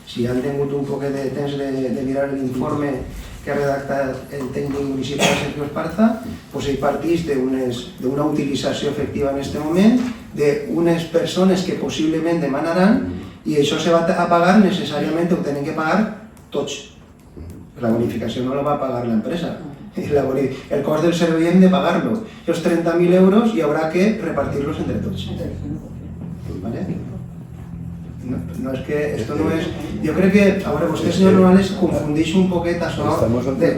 Si han tingut un poc de temps de mirar l'informe que ha redactat el tècnic municipal Sergio Esparza, doncs ell parteix d'una utilització efectiva en aquest moment, d'unes persones que possiblement demanaran, i això se va a pagar necessàriament, ho tenen que pagar tots. La bonificació no la va pagar l'empresa. El cost del servei hem de pagar-lo. Els 30.000 euros hi haurà que repartir-los entre tots. ¿Vale? No és que esto no és... Jo crec que, a veure, vostè, senyor Nogales, confundeix un poquet això... ¿Estamos antes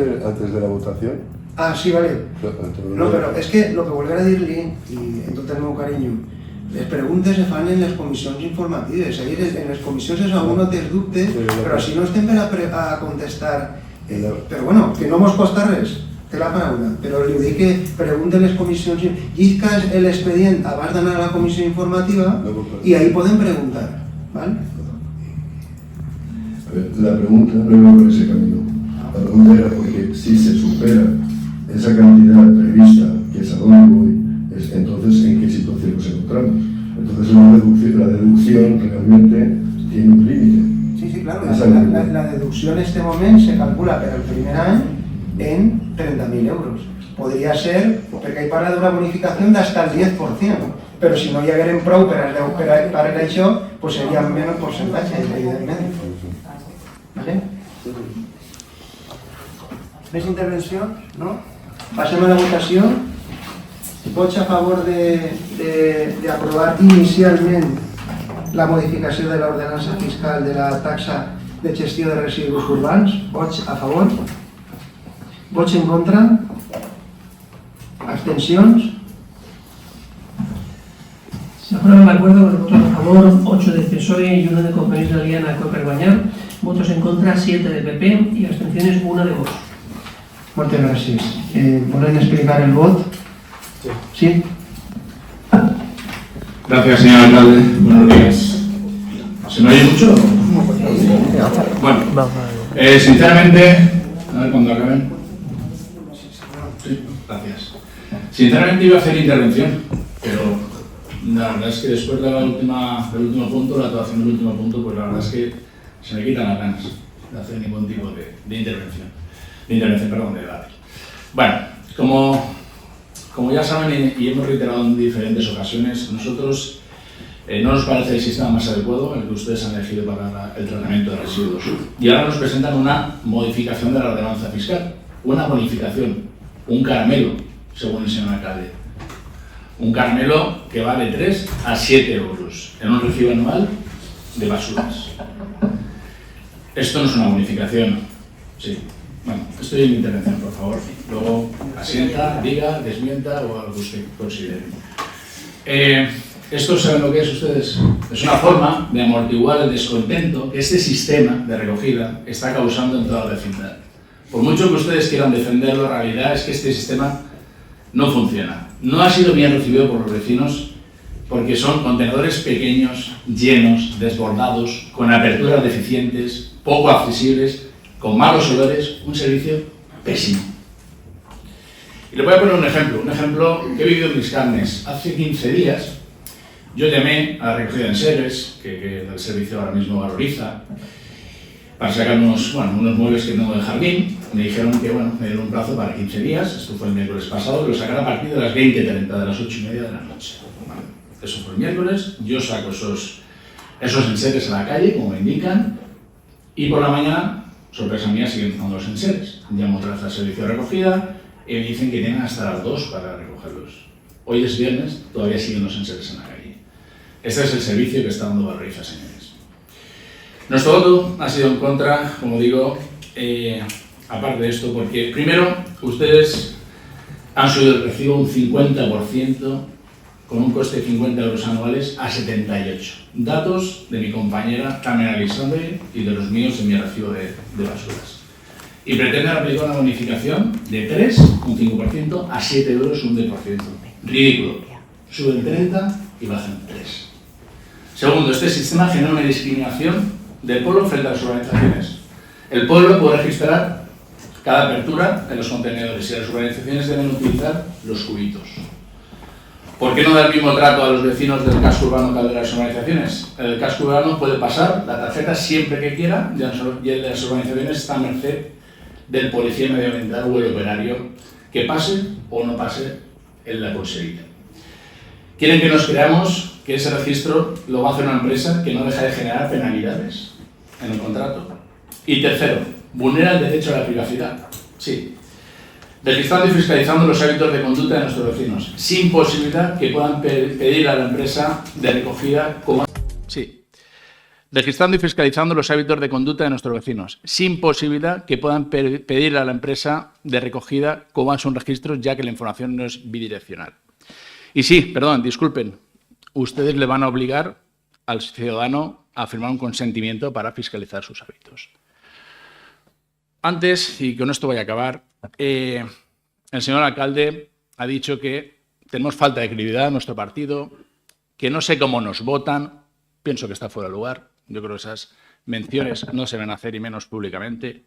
de la votación? Ah, sí, vale. No, però és que el que volguera dir-li, i en tot el meu carinyo, les preguntes se fan en les comissions informatives. Ahir en les comissions és on no tens dubte, però així no estem per a contestar. Però bueno, que no mos costa res, té la paraula. Però li dic que pregunte les comissions... Llisca l'expedient abans d'anar a la comissió informativa i ahí podem preguntar. ¿Vale? A ver, la pregunta no iba por ese camino. La pregunta era porque si se supera esa cantidad prevista, que es a dónde voy, entonces en qué situación nos encontramos. Entonces la deducción realmente tiene un límite. Sí, claro. La deducció en este moment se calcula per al primer any en 30.000 euros. Podria ser, perquè hi parla d'una bonificació d'hasta el 10%. Però si no hi hagueren prou per a això, doncs seria menys percentatge, evidentment. Vale? Més intervencions? No? Passem a la votació. Vots a favor d'aprovar inicialment la modificació de l'ordenança fiscal de la taxa de gestió de residus urbans. Vots a favor. Vots en contra. Abstencions. Se aprueba el acuerdo con los votos a favor, 8 de PSOE y 1 de Compañía de Aliana Coper-Bañar, votos en contra, 7 de PP y abstenciones, 1 de Vox. Moltes gràcies. ¿Volen explicar el vot? Sí. Gracias, señor alcalde. Buenos días. ¿Se me oye mucho? Bueno, sinceramente, a ver cuando acaben. Sí, gracias. Sinceramente iba a hacer intervención, pero la verdad es que después del último punto, la actuación del último punto, pues la verdad es que se me quitan las ganas de hacer ningún tipo de intervención. De debate. Bueno, como ya saben y hemos reiterado en diferentes ocasiones, nosotros no nos parece el sistema más adecuado, el que ustedes han elegido para el tratamiento de residuos. Y ahora nos presentan una modificación de la ordenanza fiscal, una bonificación, un caramelo, según el señor alcalde. Un caramelo que va de 3 a 7 euros en un recibo anual de basuras. Esto no es una bonificación. Sí. Bueno, estoy en mi intervención, por favor. Luego asienta, diga, desmienta o algo que usted considere. ¿Esto saben lo que es ustedes? Es una forma de amortiguar el descontento que este sistema de recogida está causando en toda la vecindad. Por mucho que ustedes quieran defenderlo, la realidad es que este sistema no funciona. No ha sido bien recibido por los vecinos porque son contenedores pequeños, llenos, desbordados, con aperturas deficientes, poco accesibles, con malos olores, un servicio pésimo. Y le voy a poner un ejemplo que he vivido en mis carnes. Hace 15 días yo llamé a la recogida en Seres, que el servicio ahora mismo valoriza, para sacar unos muebles que tengo del jardín. Me dijeron que me dieron un plazo para 15 días, esto fue el miércoles pasado, que lo sacara a partir de las 20:30, de las 8:30 de la noche. Vale. Eso fue el miércoles, yo saco esos enseres a la calle, como me indican, y por la mañana, sorpresa mía, siguen empezando los enseres. Llamo otra vez al servicio de recogida y me dicen que tienen hasta las 2 para recogerlos. Hoy es viernes, todavía siguen los enseres en la calle. Este es el servicio que está dando Barriza, señores. Nuestro voto ha sido en contra, como digo, aparte de esto, porque primero, ustedes han subido el recibo un 50%, con un coste de 50 euros anuales, a 78. Datos de mi compañera Carmen Alexandre y de los míos en mi recibo de basuras. Y pretenden aplicar una bonificación de 3, un 5%, a 7 euros, un 10%. Ridículo. Suben 30 y bajan 3. Segundo, este sistema genera una discriminación del pueblo frente a las urbanizaciones. El pueblo puede registrar cada apertura en los contenedores y las urbanizaciones deben utilizar los cubitos. ¿Por qué no da el mismo trato a los vecinos del casco urbano que al de las urbanizaciones? El casco urbano puede pasar la tarjeta siempre que quiera y el de las urbanizaciones está a merced del policía medioambiental o el operario que pase o no pase en la consellería. Quieren que nos creamos que ese registro lo va a hacer una empresa que no deja de generar penalidades en el contrato. Y tercero, vulnera el derecho a la privacidad. Sí. Registrando y fiscalizando los hábitos de conducta de nuestros vecinos, sin posibilidad que puedan pedir a la empresa de recogida como... Sí. Registrando y fiscalizando los hábitos de conducta de nuestros vecinos, sin posibilidad que puedan pedir a la empresa de recogida cómo van sus registros, ya que la información no es bidireccional. Y sí, perdón, disculpen, ustedes le van a obligar al ciudadano a firmar un consentimiento para fiscalizar sus hábitos. Antes, y con esto voy a acabar, el señor alcalde ha dicho que tenemos falta de credibilidad en nuestro partido, que no sé cómo nos votan, pienso que está fuera de lugar, yo creo que esas menciones no se van a hacer y menos públicamente.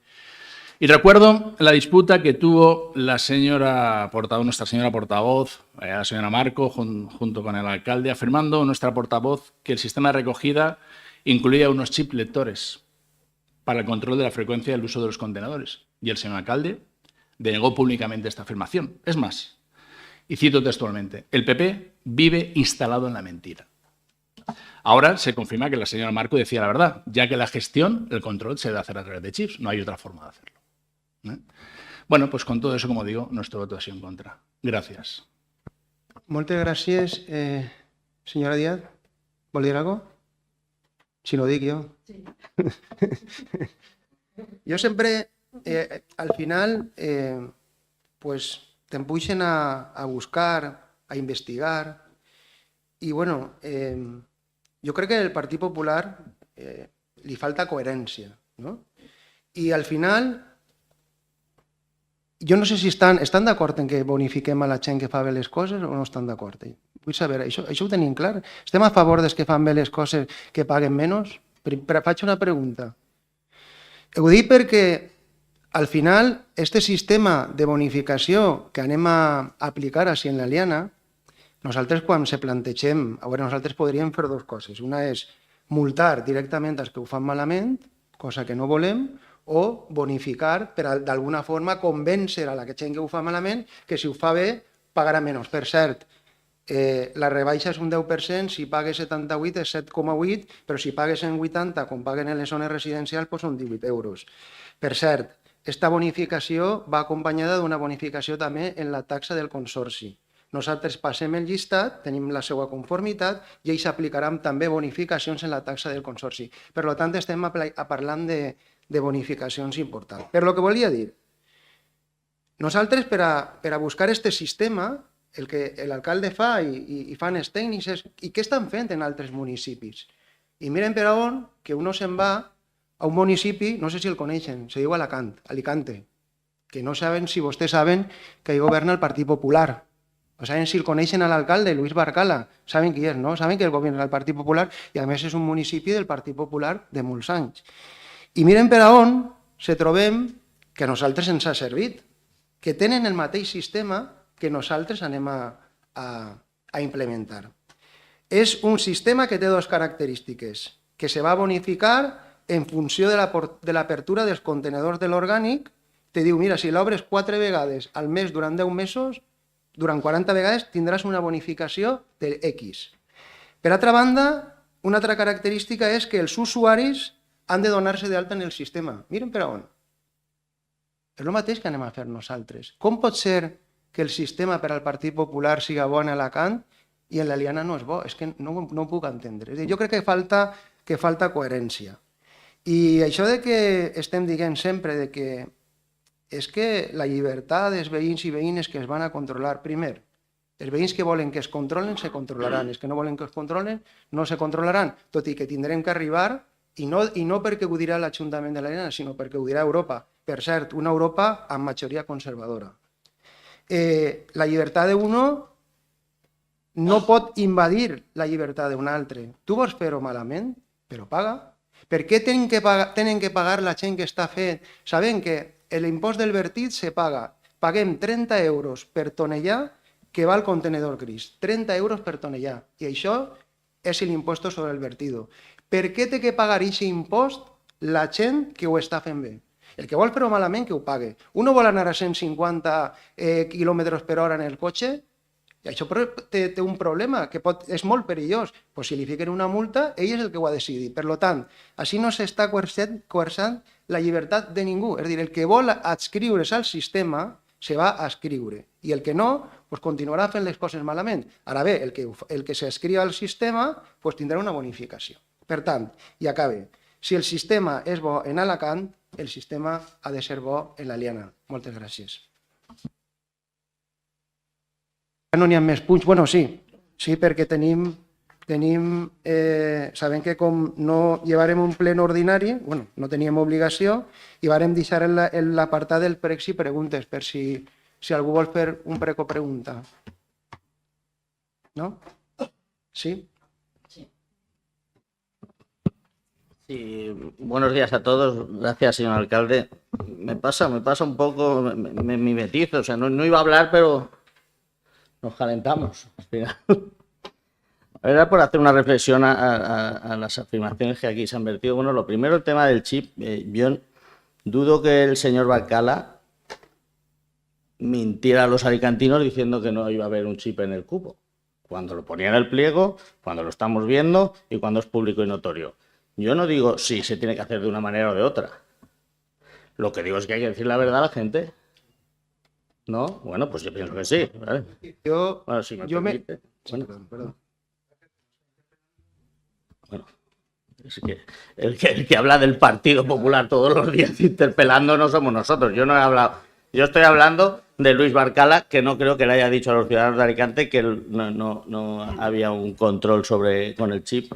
Y recuerdo la disputa que tuvo la señora portavoz, nuestra señora portavoz, la señora Marco, junto con el alcalde, afirmando nuestra portavoz que el sistema de recogida incluía unos chip lectores para el control de la frecuencia del uso de los contenedores. Y el señor alcalde denegó públicamente esta afirmación. Es más, y cito textualmente, el PP vive instalado en la mentira. Ahora se confirma que la señora Marco decía la verdad, ya que la gestión, el control, se debe hacer a través de chips. No hay otra forma de hacerlo. Bueno, pues con todo eso, como digo, nuestro voto ha sido en contra. Gracias. Moltes gràcies, senyora Díaz. Vol dir alguna cosa? Si no dic jo. Sí. Jo sempre, al final, pues t'empuixen a buscar, a investigar, i bueno, jo crec que al Partit Popular li falta coherència, no? I al final, jo no sé si estan d'acord en que bonifiquem a la gent que fa bé les coses o no estan d'acord. Vull saber, això ho tenim clar? Estem a favor dels que fan bé les coses que paguen menys? Faig una pregunta. Ho dic perquè al final este sistema de bonificació que anem a aplicar així en l'Aliana, nosaltres quan se plantegem, a veure, nosaltres podríem fer dues coses. Una és multar directament els que ho fan malament, cosa que no volem, o bonificar per d'alguna forma convèncer a la gent que ho fa malament que si ho fa bé pagarà menys. Per cert, la rebaixa és un 10%, si pagues 78 és 7,8, però si pagues en 80, com paguen en les zones residencials, doncs són 18 euros. Per cert, aquesta bonificació va acompanyada d'una bonificació també en la taxa del consorci. Nosaltres passem el llistat, tenim la seva conformitat i ells aplicaran també bonificacions en la taxa del consorci. Per tant, estem parlant de bonificacions importants. Per lo que volia dir, nosaltres per a buscar aquest sistema, el que l'alcalde fa i fan els tècnics, i què estan fent en altres municipis? I miren per on que uno se'n va a un municipi, no sé si el coneixen, se diu Alicante, que no saben si vostès saben que hi governa el Partit Popular. No saben si el coneixen a l'alcalde, Luis Barcala. Saben qui és, no? Saben que el governa el Partit Popular i a més és un municipi del Partit Popular de molts anys. I miren per on se trobem que a nosaltres ens ha servit, que tenen el mateix sistema que nosaltres anem a implementar. És un sistema que té dues característiques, que se va bonificar en funció de l'apertura dels contenedors de l'orgànic, te diu, mira, si l'obres 4 vegades al mes durant 10 mesos, durant 40 vegades tindràs una bonificació de X. Per altra banda, una altra característica és que els usuaris han de donar-se d'alta en el sistema. Miren per on. És el mateix que anem a fer nosaltres. Com pot ser que el sistema per al Partit Popular siga bo en Alacant i en l'Eliana no és bo? És que no ho puc entendre. És a dir, jo crec que falta coherència. I això de que estem dient sempre de que és que la llibertat dels veïns i veïnes que es van a controlar, primer, els veïns que volen que es controlen, se controlaran, els que no volen que es controlen, no se controlaran, tot i que tindrem que arribar, i no perquè ho dirà l'Ajuntament de l'Eliana, sinó perquè ho dirà Europa. Per cert, una Europa amb majoria conservadora. La llibertat d'uno no pot invadir la llibertat d'un altre. Tu vols fer-ho malament, però paga. Per què tenen que pagar la gent que està fent? Sabem que l'impost del vertit se paga. Paguem 30 euros per tonellar que va al contenedor gris. 30 euros per tonellar. I això és l'impost sobre el vertido. Per què té que pagar aquest impost la gent que ho està fent bé? El que vol fer-ho malament, que ho pague. Uno vol anar a 150 km per hora en el cotxe, i això té un problema, que és molt perillós. Pues si li fiquen una multa, ell és el que ho ha decidit. Per tant, així no s'està coerçant la llibertat de ningú. És a dir, el que vol adscriure's al sistema se va a adscriure, i el que no, pues continuarà fent les coses malament. Ara bé, el que s'adscriu al sistema pues tindrà una bonificació. Per tant, i acabe, si el sistema és bo en Alacant, el sistema ha de ser bo en l'Eliana. Moltes gràcies. No n'hi ha més punts? Bueno, sí, perquè sabem que com no llevarem un ple ordinari, bueno, no teníem obligació, i vàrem deixar l'apartat del pregs i preguntes, per si algú vol fer un prec o pregunta. ¿No? ¿Sí? Sí, buenos días a todos. Gracias, señor alcalde. Me pasa un poco, me mimetizo. O sea, no iba a hablar, pero nos calentamos. Era por hacer una reflexión a las afirmaciones que aquí se han vertido. Bueno, lo primero, el tema del chip. Yo dudo que el señor Barcala mintiera a los alicantinos diciendo que no iba a haber un chip en el cupo, cuando lo ponía en el pliego, cuando lo estamos viendo y cuando es público y notorio. Yo no digo si se tiene que hacer de una manera o de otra. Lo que digo es que hay que decir la verdad a la gente. ¿No? Bueno, pues yo pienso que sí. ¿Vale? Bueno, si me permite. Bueno. Perdón. Bueno, es que el que habla del Partido Popular todos los días interpelando no somos nosotros. Yo no he hablado. Yo estoy hablando de Luis Barcala, que no creo que le haya dicho a los ciudadanos de Alicante que no había un control con el chip,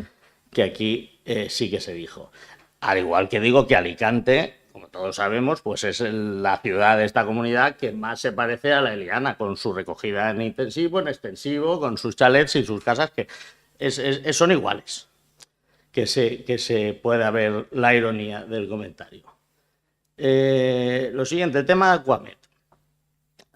que aquí sí que se dijo. Al igual que digo que Alicante, como todos sabemos, pues es la ciudad de esta comunidad que más se parece a la Eliana, con su recogida en intensivo, en extensivo, con sus chalets y sus casas, que son iguales. Que se pueda ver la ironía del comentario. Lo siguiente, el tema de Aquamed.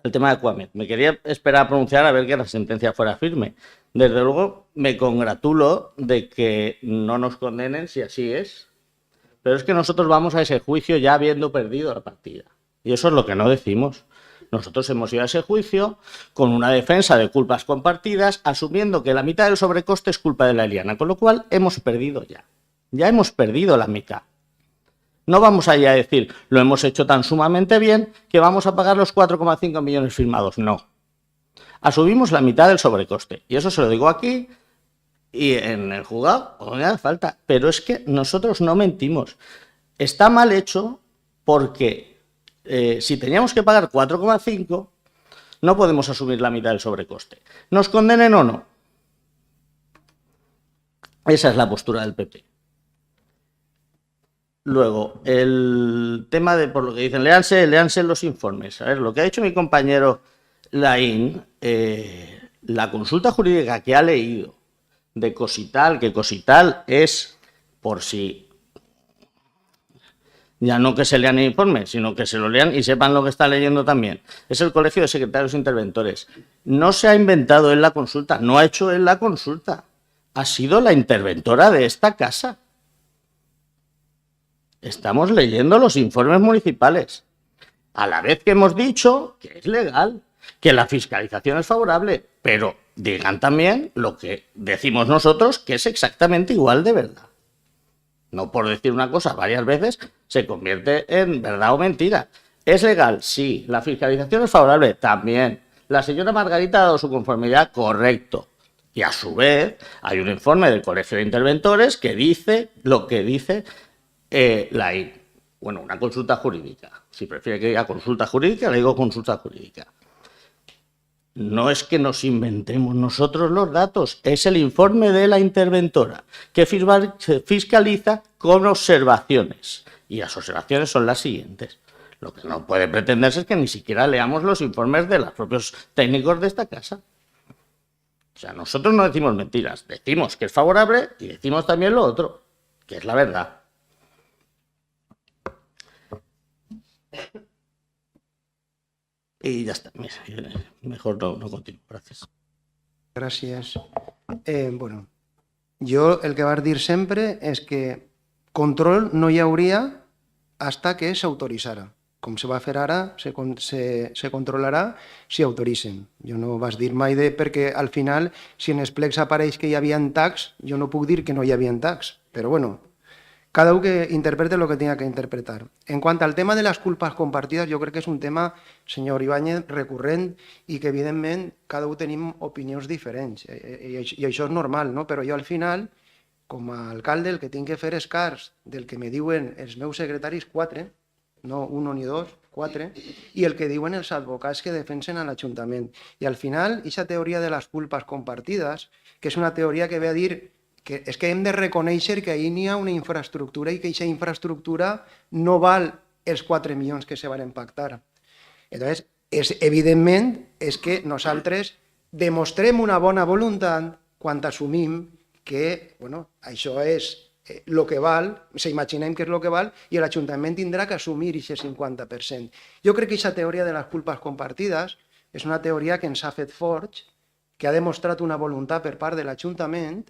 El tema de Aquamed. Me quería esperar a pronunciar a ver que la sentencia fuera firme. Desde luego me congratulo de que no nos condenen si así es, pero es que nosotros vamos a ese juicio ya habiendo perdido la partida. Y eso es lo que no decimos. Nosotros hemos ido a ese juicio con una defensa de culpas compartidas, asumiendo que la mitad del sobrecoste es culpa de la Eliana, con lo cual hemos perdido ya. Ya hemos perdido la mitad. No vamos allá a decir, lo hemos hecho tan sumamente bien que vamos a pagar los 4,5 millones firmados. No. Asumimos la mitad del sobrecoste. Y eso se lo digo aquí y en el juzgado, no me hace falta. Pero es que nosotros no mentimos. Está mal hecho porque si teníamos que pagar 4,5, no podemos asumir la mitad del sobrecoste. ¿Nos condenen o no? Esa es la postura del PP. Luego, el tema de, por lo que dicen, léanse los informes. A ver, lo que ha dicho mi compañero Laín, la consulta jurídica que ha leído de Cosital, que Cosital es, por si ya no que se lean el informe, sino que se lo lean y sepan lo que está leyendo también. Es el Colegio de Secretarios Interventores. No se ha inventado él la consulta, no ha hecho él la consulta. Ha sido la interventora de esta casa. Estamos leyendo los informes municipales. A la vez que hemos dicho que es legal, que la fiscalización es favorable, pero digan también lo que decimos nosotros, que es exactamente igual de verdad. No por decir una cosa varias veces se convierte en verdad o mentira. ¿Es legal? Sí. ¿La fiscalización es favorable? También. La señora Margarita ha dado su conformidad, correcto. Y a su vez hay un informe del Colegio de Interventores que dice lo que dice una consulta jurídica. Si prefiere que diga consulta jurídica, le digo consulta jurídica. No es que nos inventemos nosotros los datos, es el informe de la interventora que fiscaliza con observaciones. Y las observaciones son las siguientes. Lo que no puede pretenderse es que ni siquiera leamos los informes de los propios técnicos de esta casa. O sea, nosotros no decimos mentiras, decimos que es favorable y decimos también lo otro, que es la verdad. Y ya está, mejor no continúo, gracias. Gràcies. Bueno, jo el que vaig dir sempre és que control no hi hauria hasta que s'autoritzara. Com se va fer ara, se controlarà si autoritzen. Jo no vas dir mai perquè al final, si en els plecs apareix que hi havia tags, jo no puc dir que no hi havia tags. Però bueno, cada uno que interprete lo que tenga que interpretar. En cuanto al tema de las culpas compartidas, yo creo que es un tema, señor Ibáñez, recurrent i que, evidentment, cada uno tenim opinions diferents. I això és normal, no? Però jo, al final, com a alcalde, el que tinc que fer és cas del que me diuen els meus secretaris, 4, no 1 ni 2, 4, i el que diuen els advocats que defensen a l'Ajuntament. I al final, aquesta teoria de les culpes compartides, que és una teoria que ve a dir que és que hem de reconèixer que ahir n'hi ha una infraestructura i que aquesta infraestructura no val els 4 milions que se van pactar. Entonces, evidentment, és que nosaltres demostrem una bona voluntat quan assumim que això és el que val, s'imaginem que és el que val, i l'Ajuntament tindrà que assumir aquest 50%. Jo crec que aquesta teoria de les culpes compartides és una teoria que ens ha fet forts, que ha demostrat una voluntat per part de l'Ajuntament.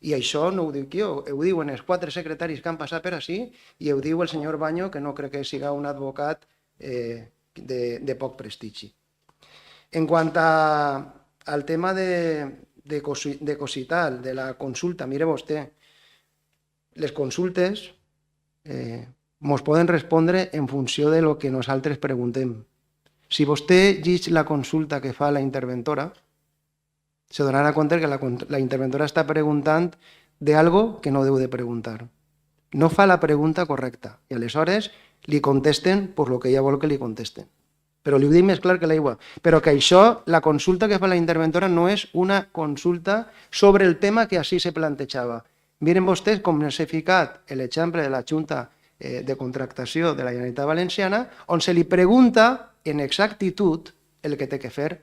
I això no ho dic jo, ho diuen els 4 secretaris que han passat per així i ho diu el senyor Baño, que no crec que siga un advocat de poc prestigi. En quant al tema de Cosital, de la consulta, mire vostè, les consultes ens poden respondre en funció de lo que nosaltres preguntem. Si vostè llegeix la consulta que fa la interventora, se donarà compte que la interventora està preguntant d'algo que no deu de preguntar. No fa la pregunta correcta i aleshores li contesten per lo que ella vol que li contesten. Però li ho dic més clar que l'aigua. Però que això, la consulta que fa la interventora no és una consulta sobre el tema que així se plantejava. Miren vostès com s'ha ficat l'exemple de la Junta de Contractació de la Generalitat Valenciana, on se li pregunta en exactitud el que té que fer,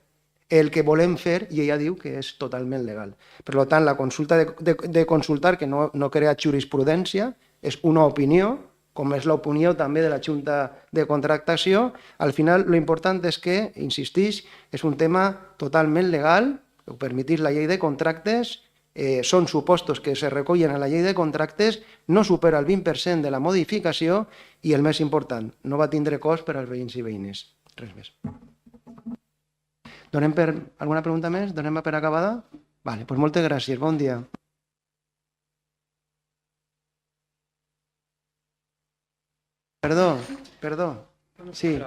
el que volem fer, i ella diu que és totalment legal. Per tant, la consulta de consultar, que no crea jurisprudència, és una opinió, com és l'opinió també de la Junta de Contractació. Al final, l'important és que, insistix, és un tema totalment legal, ho permetís la llei de contractes, són supostos que se recollen a la llei de contractes, no supera el 20% de la modificació i, el més important, no va tindre cost per als veïns i veïnes. Res més. Donem per alguna pregunta més? Donem per acabada? Vale, doncs moltes gràcies. Bon dia. Perdó. Sí.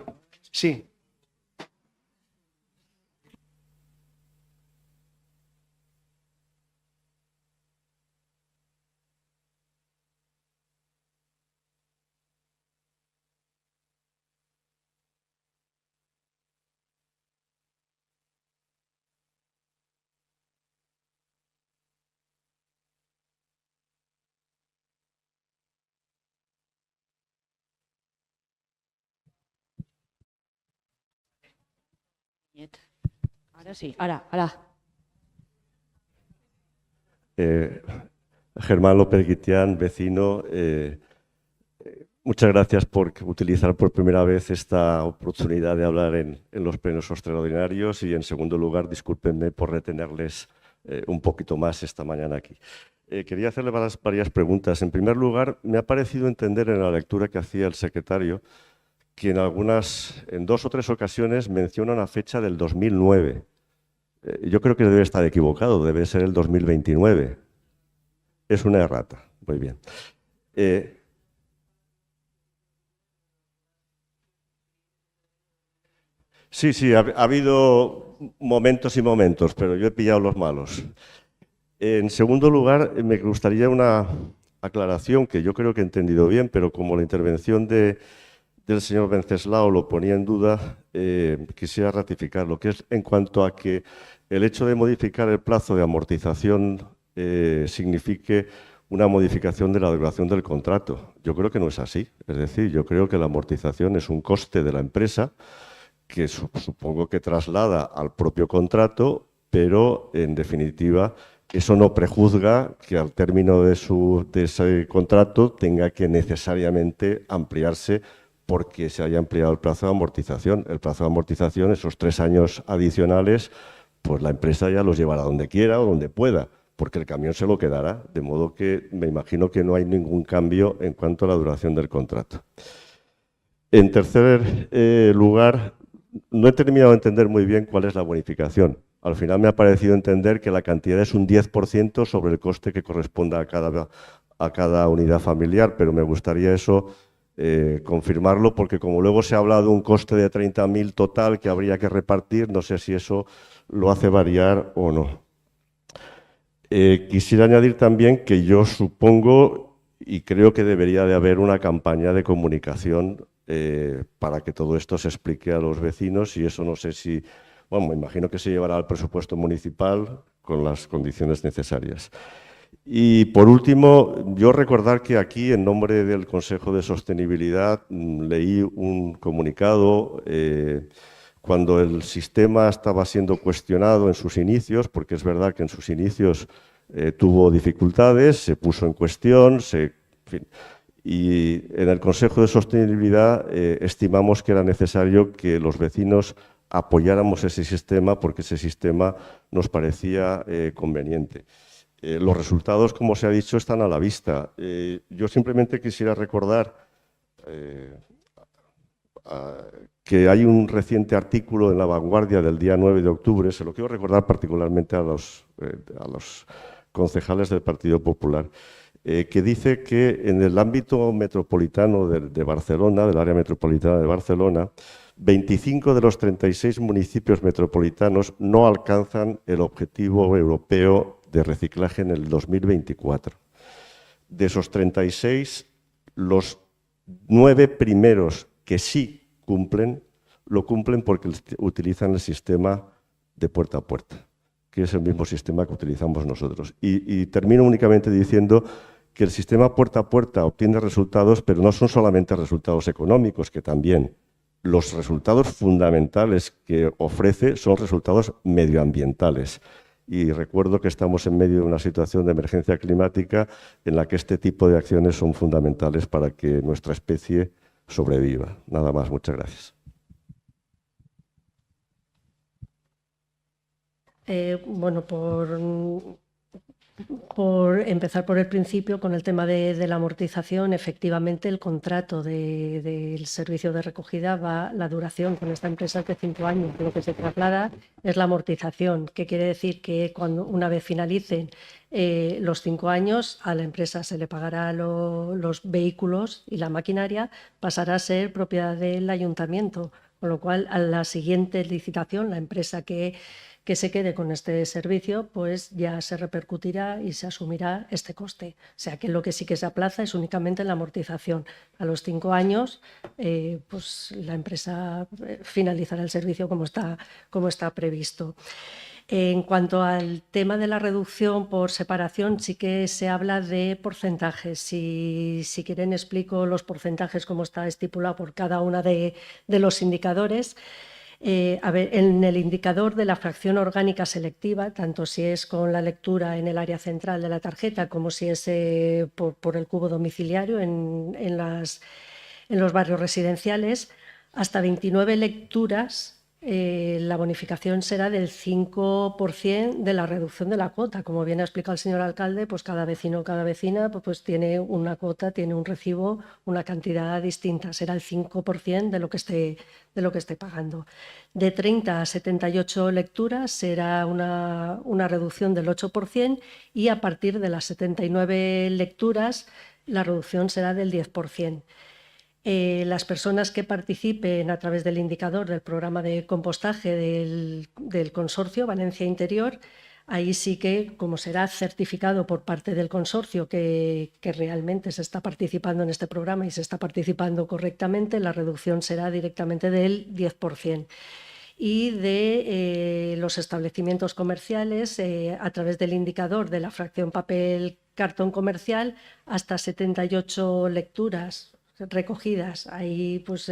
Ahora sí, ahora. Germán López Guitián, vecino. Muchas gracias por utilizar por primera vez esta oportunidad de hablar en los plenos extraordinarios y, en segundo lugar, discúlpenme por retenerles un poquito más esta mañana aquí. Quería hacerle varias preguntas. En primer lugar, me ha parecido entender en la lectura que hacía el secretario que en 2 o 3 ocasiones menciona una fecha del 2009. Yo creo que debe estar equivocado, debe ser el 2029. Es una errata. Muy bien. Sí, ha habido momentos y momentos, pero yo he pillado los malos. En segundo lugar, me gustaría una aclaración que yo creo que he entendido bien, pero como la intervención del señor Venceslao lo ponía en duda, quisiera ratificarlo, que es en cuanto a que el hecho de modificar el plazo de amortización signifique una modificación de la duración del contrato. Yo creo que no es así. Es decir, yo creo que la amortización es un coste de la empresa que supongo que traslada al propio contrato, pero en definitiva eso no prejuzga que al término de ese contrato tenga que necesariamente ampliarse porque se haya ampliado el plazo de amortización. El plazo de amortización, esos 3 años adicionales, pues la empresa ya los llevará donde quiera o donde pueda, porque el camión se lo quedará, de modo que me imagino que no hay ningún cambio en cuanto a la duración del contrato. En tercer lugar, no he terminado de entender muy bien cuál es la bonificación. Al final me ha parecido entender que la cantidad es un 10% sobre el coste que corresponda a cada unidad familiar, pero me gustaría eso confirmarlo, porque como luego se ha hablado de un coste de 30.000 total que habría que repartir, no sé si eso lo hace variar o no. Quisiera añadir también que yo supongo y creo que debería de haber una campaña de comunicación para que todo esto se explique a los vecinos, y eso no sé si, bueno, me imagino que se llevará al presupuesto municipal con las condiciones necesarias. Y por último, yo recordar que aquí, en nombre del Consejo de Sostenibilidad, leí un comunicado cuando el sistema estaba siendo cuestionado en sus inicios, porque es verdad que en sus inicios tuvo dificultades, se puso en cuestión, en fin. Y en el Consejo de Sostenibilidad estimamos que era necesario que los vecinos apoyáramos ese sistema porque ese sistema nos parecía conveniente. Los resultados, como se ha dicho, están a la vista. Yo simplemente quisiera recordar que hay un reciente artículo en La Vanguardia del día 9 de octubre, se lo quiero recordar particularmente a los concejales del Partido Popular, que dice que en el ámbito metropolitano de Barcelona, del área metropolitana de Barcelona, 25 de los 36 municipios metropolitanos no alcanzan el objetivo europeo de reciclaje en el 2024. De esos 36, los 9 primeros que sí cumplen, lo cumplen porque utilizan el sistema de puerta a puerta, que es el mismo sistema que utilizamos nosotros. Y termino únicamente diciendo que el sistema puerta a puerta obtiene resultados, pero no son solamente resultados económicos, que también. Los resultados fundamentales que ofrece son resultados medioambientales. Y recuerdo que estamos en medio de una situación de emergencia climática en la que este tipo de acciones son fundamentales para que nuestra especie sobreviva. Nada más, muchas gracias. Bueno, por empezar por el principio, con el tema de la amortización, efectivamente el contrato del servicio de recogida la duración con esta empresa es de 5 años. Lo que se traslada es la amortización, que quiere decir que una vez finalicen los 5 años, a la empresa se le pagará los vehículos y la maquinaria pasará a ser propiedad del ayuntamiento, con lo cual a la siguiente licitación, la empresa que se quede con este servicio, pues ya se repercutirá y se asumirá este coste. O sea que lo que sí que se aplaza es únicamente la amortización. A los 5 años, pues la empresa finalizará el servicio como está previsto. En cuanto al tema de la reducción por separación, sí que se habla de porcentajes. Si quieren, explico los porcentajes como está estipulado por cada uno de los indicadores. En el indicador de la fracción orgánica selectiva, tanto si es con la lectura en el área central de la tarjeta como si es por el cubo domiciliario en los barrios residenciales, hasta 29 lecturas la bonificación será del 5% de la reducción de la cuota. Como bien ha explicado el señor alcalde, pues cada vecino o cada vecina pues tiene una cuota, tiene un recibo, una cantidad distinta. Será el 5% de lo que esté pagando. De 30 a 78 lecturas será una reducción del 8% y a partir de las 79 lecturas la reducción será del 10%. Las personas que participen a través del indicador del programa de compostaje del consorcio Valencia Interior, ahí sí que, como será certificado por parte del consorcio que realmente se está participando en este programa y se está participando correctamente, la reducción será directamente del 10%. Y de los establecimientos comerciales, a través del indicador de la fracción papel cartón comercial, hasta 78 lecturas recogidas. Ahí pues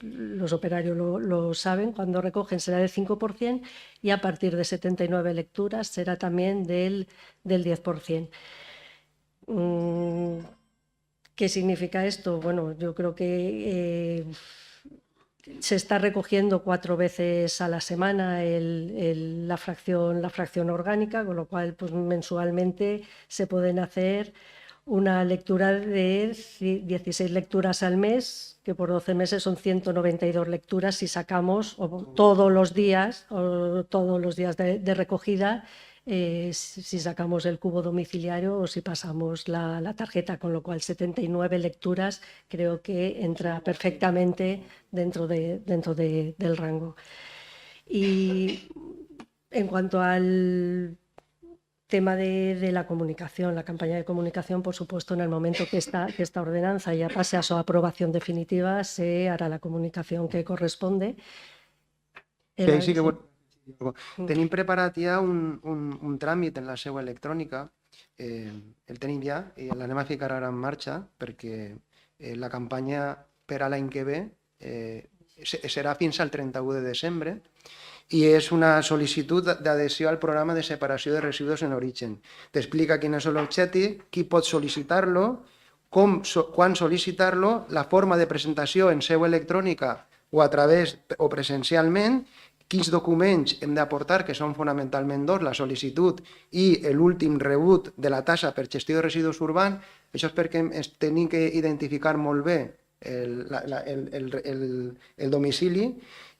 los operarios lo saben, cuando recogen será del 5% y a partir de 79 lecturas será también del 10%. ¿Qué significa esto? Bueno, yo creo que se está recogiendo 4 veces a la semana la fracción orgánica, con lo cual pues mensualmente se pueden hacer una lectura de 16 lecturas al mes, que por 12 meses son 192 lecturas si sacamos todos los días de recogida, si sacamos el cubo domiciliario o si pasamos la tarjeta, con lo cual 79 lecturas creo que entra perfectamente dentro del rango. Y en cuanto al tema de la comunicación, la campaña de comunicación, por supuesto, en el momento que esta ordenanza ya pase a su aprobación definitiva, se hará la comunicación que corresponde. Sí, sí que tenim preparat ja un tràmit en la seu electrònica, el tenim ja i l'anem a ficar ara en marxa perquè la campanya per a l'any que ve serà fins al 31 de desembre i és una sol·licitud d'adhesió al programa de separació de residus en origen. T'explica quin és l'objectiu, qui pot sol·licitar-lo, quan sol·licitar-lo, la forma de presentació en seu electrònica o a través o presencialment, quins documents hem d'aportar, que són fonamentalment dos, la sol·licitud i l'últim rebut de la tassa per gestió de residus urbans. Això és perquè tenim que identificar molt bé el domicili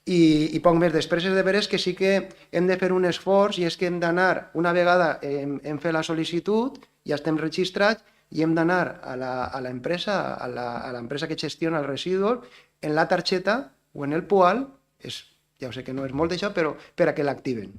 i poc més. Després és de veres que sí que hem de fer un esforç i és que hem d'anar, una vegada hem fet la sol·licitud, ja estem registrats i hem d'anar a l'empresa que gestiona els residus en la targeta o en el POAL, ja ho sé que no és molt d'això, però per a que l'activen.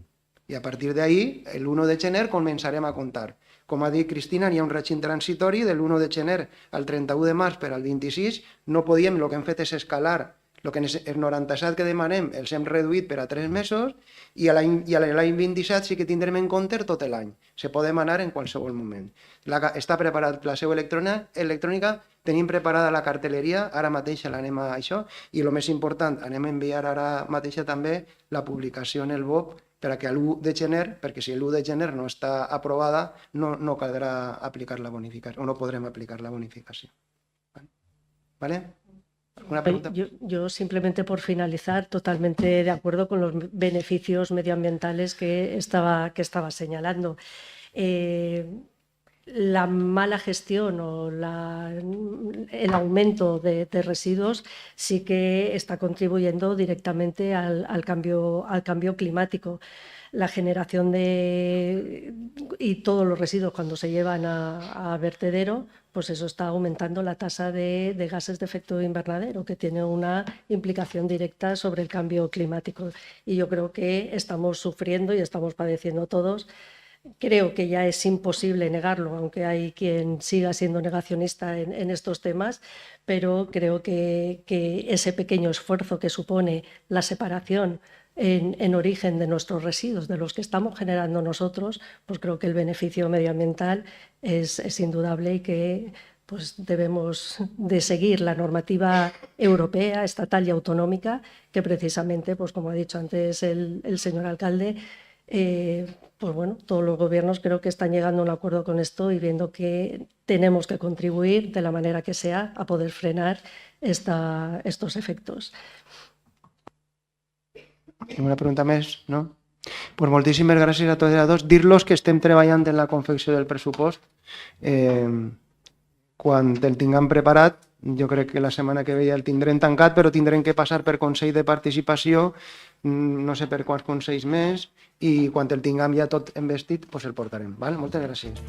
I a partir d'ahir, l'1 de gener, començarem a comptar. Com ha dit Cristina, hi ha un règim transitori de l'1 de gener al 31 de març per al 26. No podíem, el que hem fet és escalar els 97 que demanem, els hem reduït per a 3 mesos i a l'any 27 sí que tindrem en compte tot l'any. Se pot demanar en qualsevol moment. Està preparat la seu electrònica, tenim preparada la cartelleria, ara mateix l'anem a això, i el més important, anem a enviar ara mateix també la publicació en el BOP per a que l'1 de gener, perquè si l'1 de gener no està aprovada, no caldrà aplicar la bonificació, o no podrem aplicar la bonificació. ¿Vale? ¿Alguna pregunta? Yo simplemente por finalizar, totalmente de acuerdo con los beneficios medioambientales que estaba señalando. La mala gestión o el aumento de residuos sí que está contribuyendo directamente al cambio climático. La generación y todos los residuos cuando se llevan a vertedero, pues eso está aumentando la tasa de gases de efecto invernadero, que tiene una implicación directa sobre el cambio climático. Y yo creo que estamos sufriendo y estamos padeciendo todos. Creo que ya es imposible negarlo, aunque hay quien siga siendo negacionista en estos temas, pero creo que ese pequeño esfuerzo que supone la separación en origen de nuestros residuos, de los que estamos generando nosotros, pues creo que el beneficio medioambiental es indudable y que pues debemos de seguir la normativa europea, estatal y autonómica, que precisamente, pues como ha dicho antes el señor alcalde, pues bueno, todos los gobiernos creo que están llegando a un acuerdo con esto y viendo que tenemos que contribuir de la manera que sea a poder frenar estos efectos. Una pregunta més? No? Pues moltíssimes gràcies a tots i a tots. Dir-los que estem treballant en la confecció del pressupost. Quan el tinguem preparat, jo crec que la setmana que ve ja el tindrem tancat, però tindrem que passar per Consell de Participació, no sé per quants consells més, i quan el tinguem ja tot investit, pues el portarem. Val? Moltes gràcies.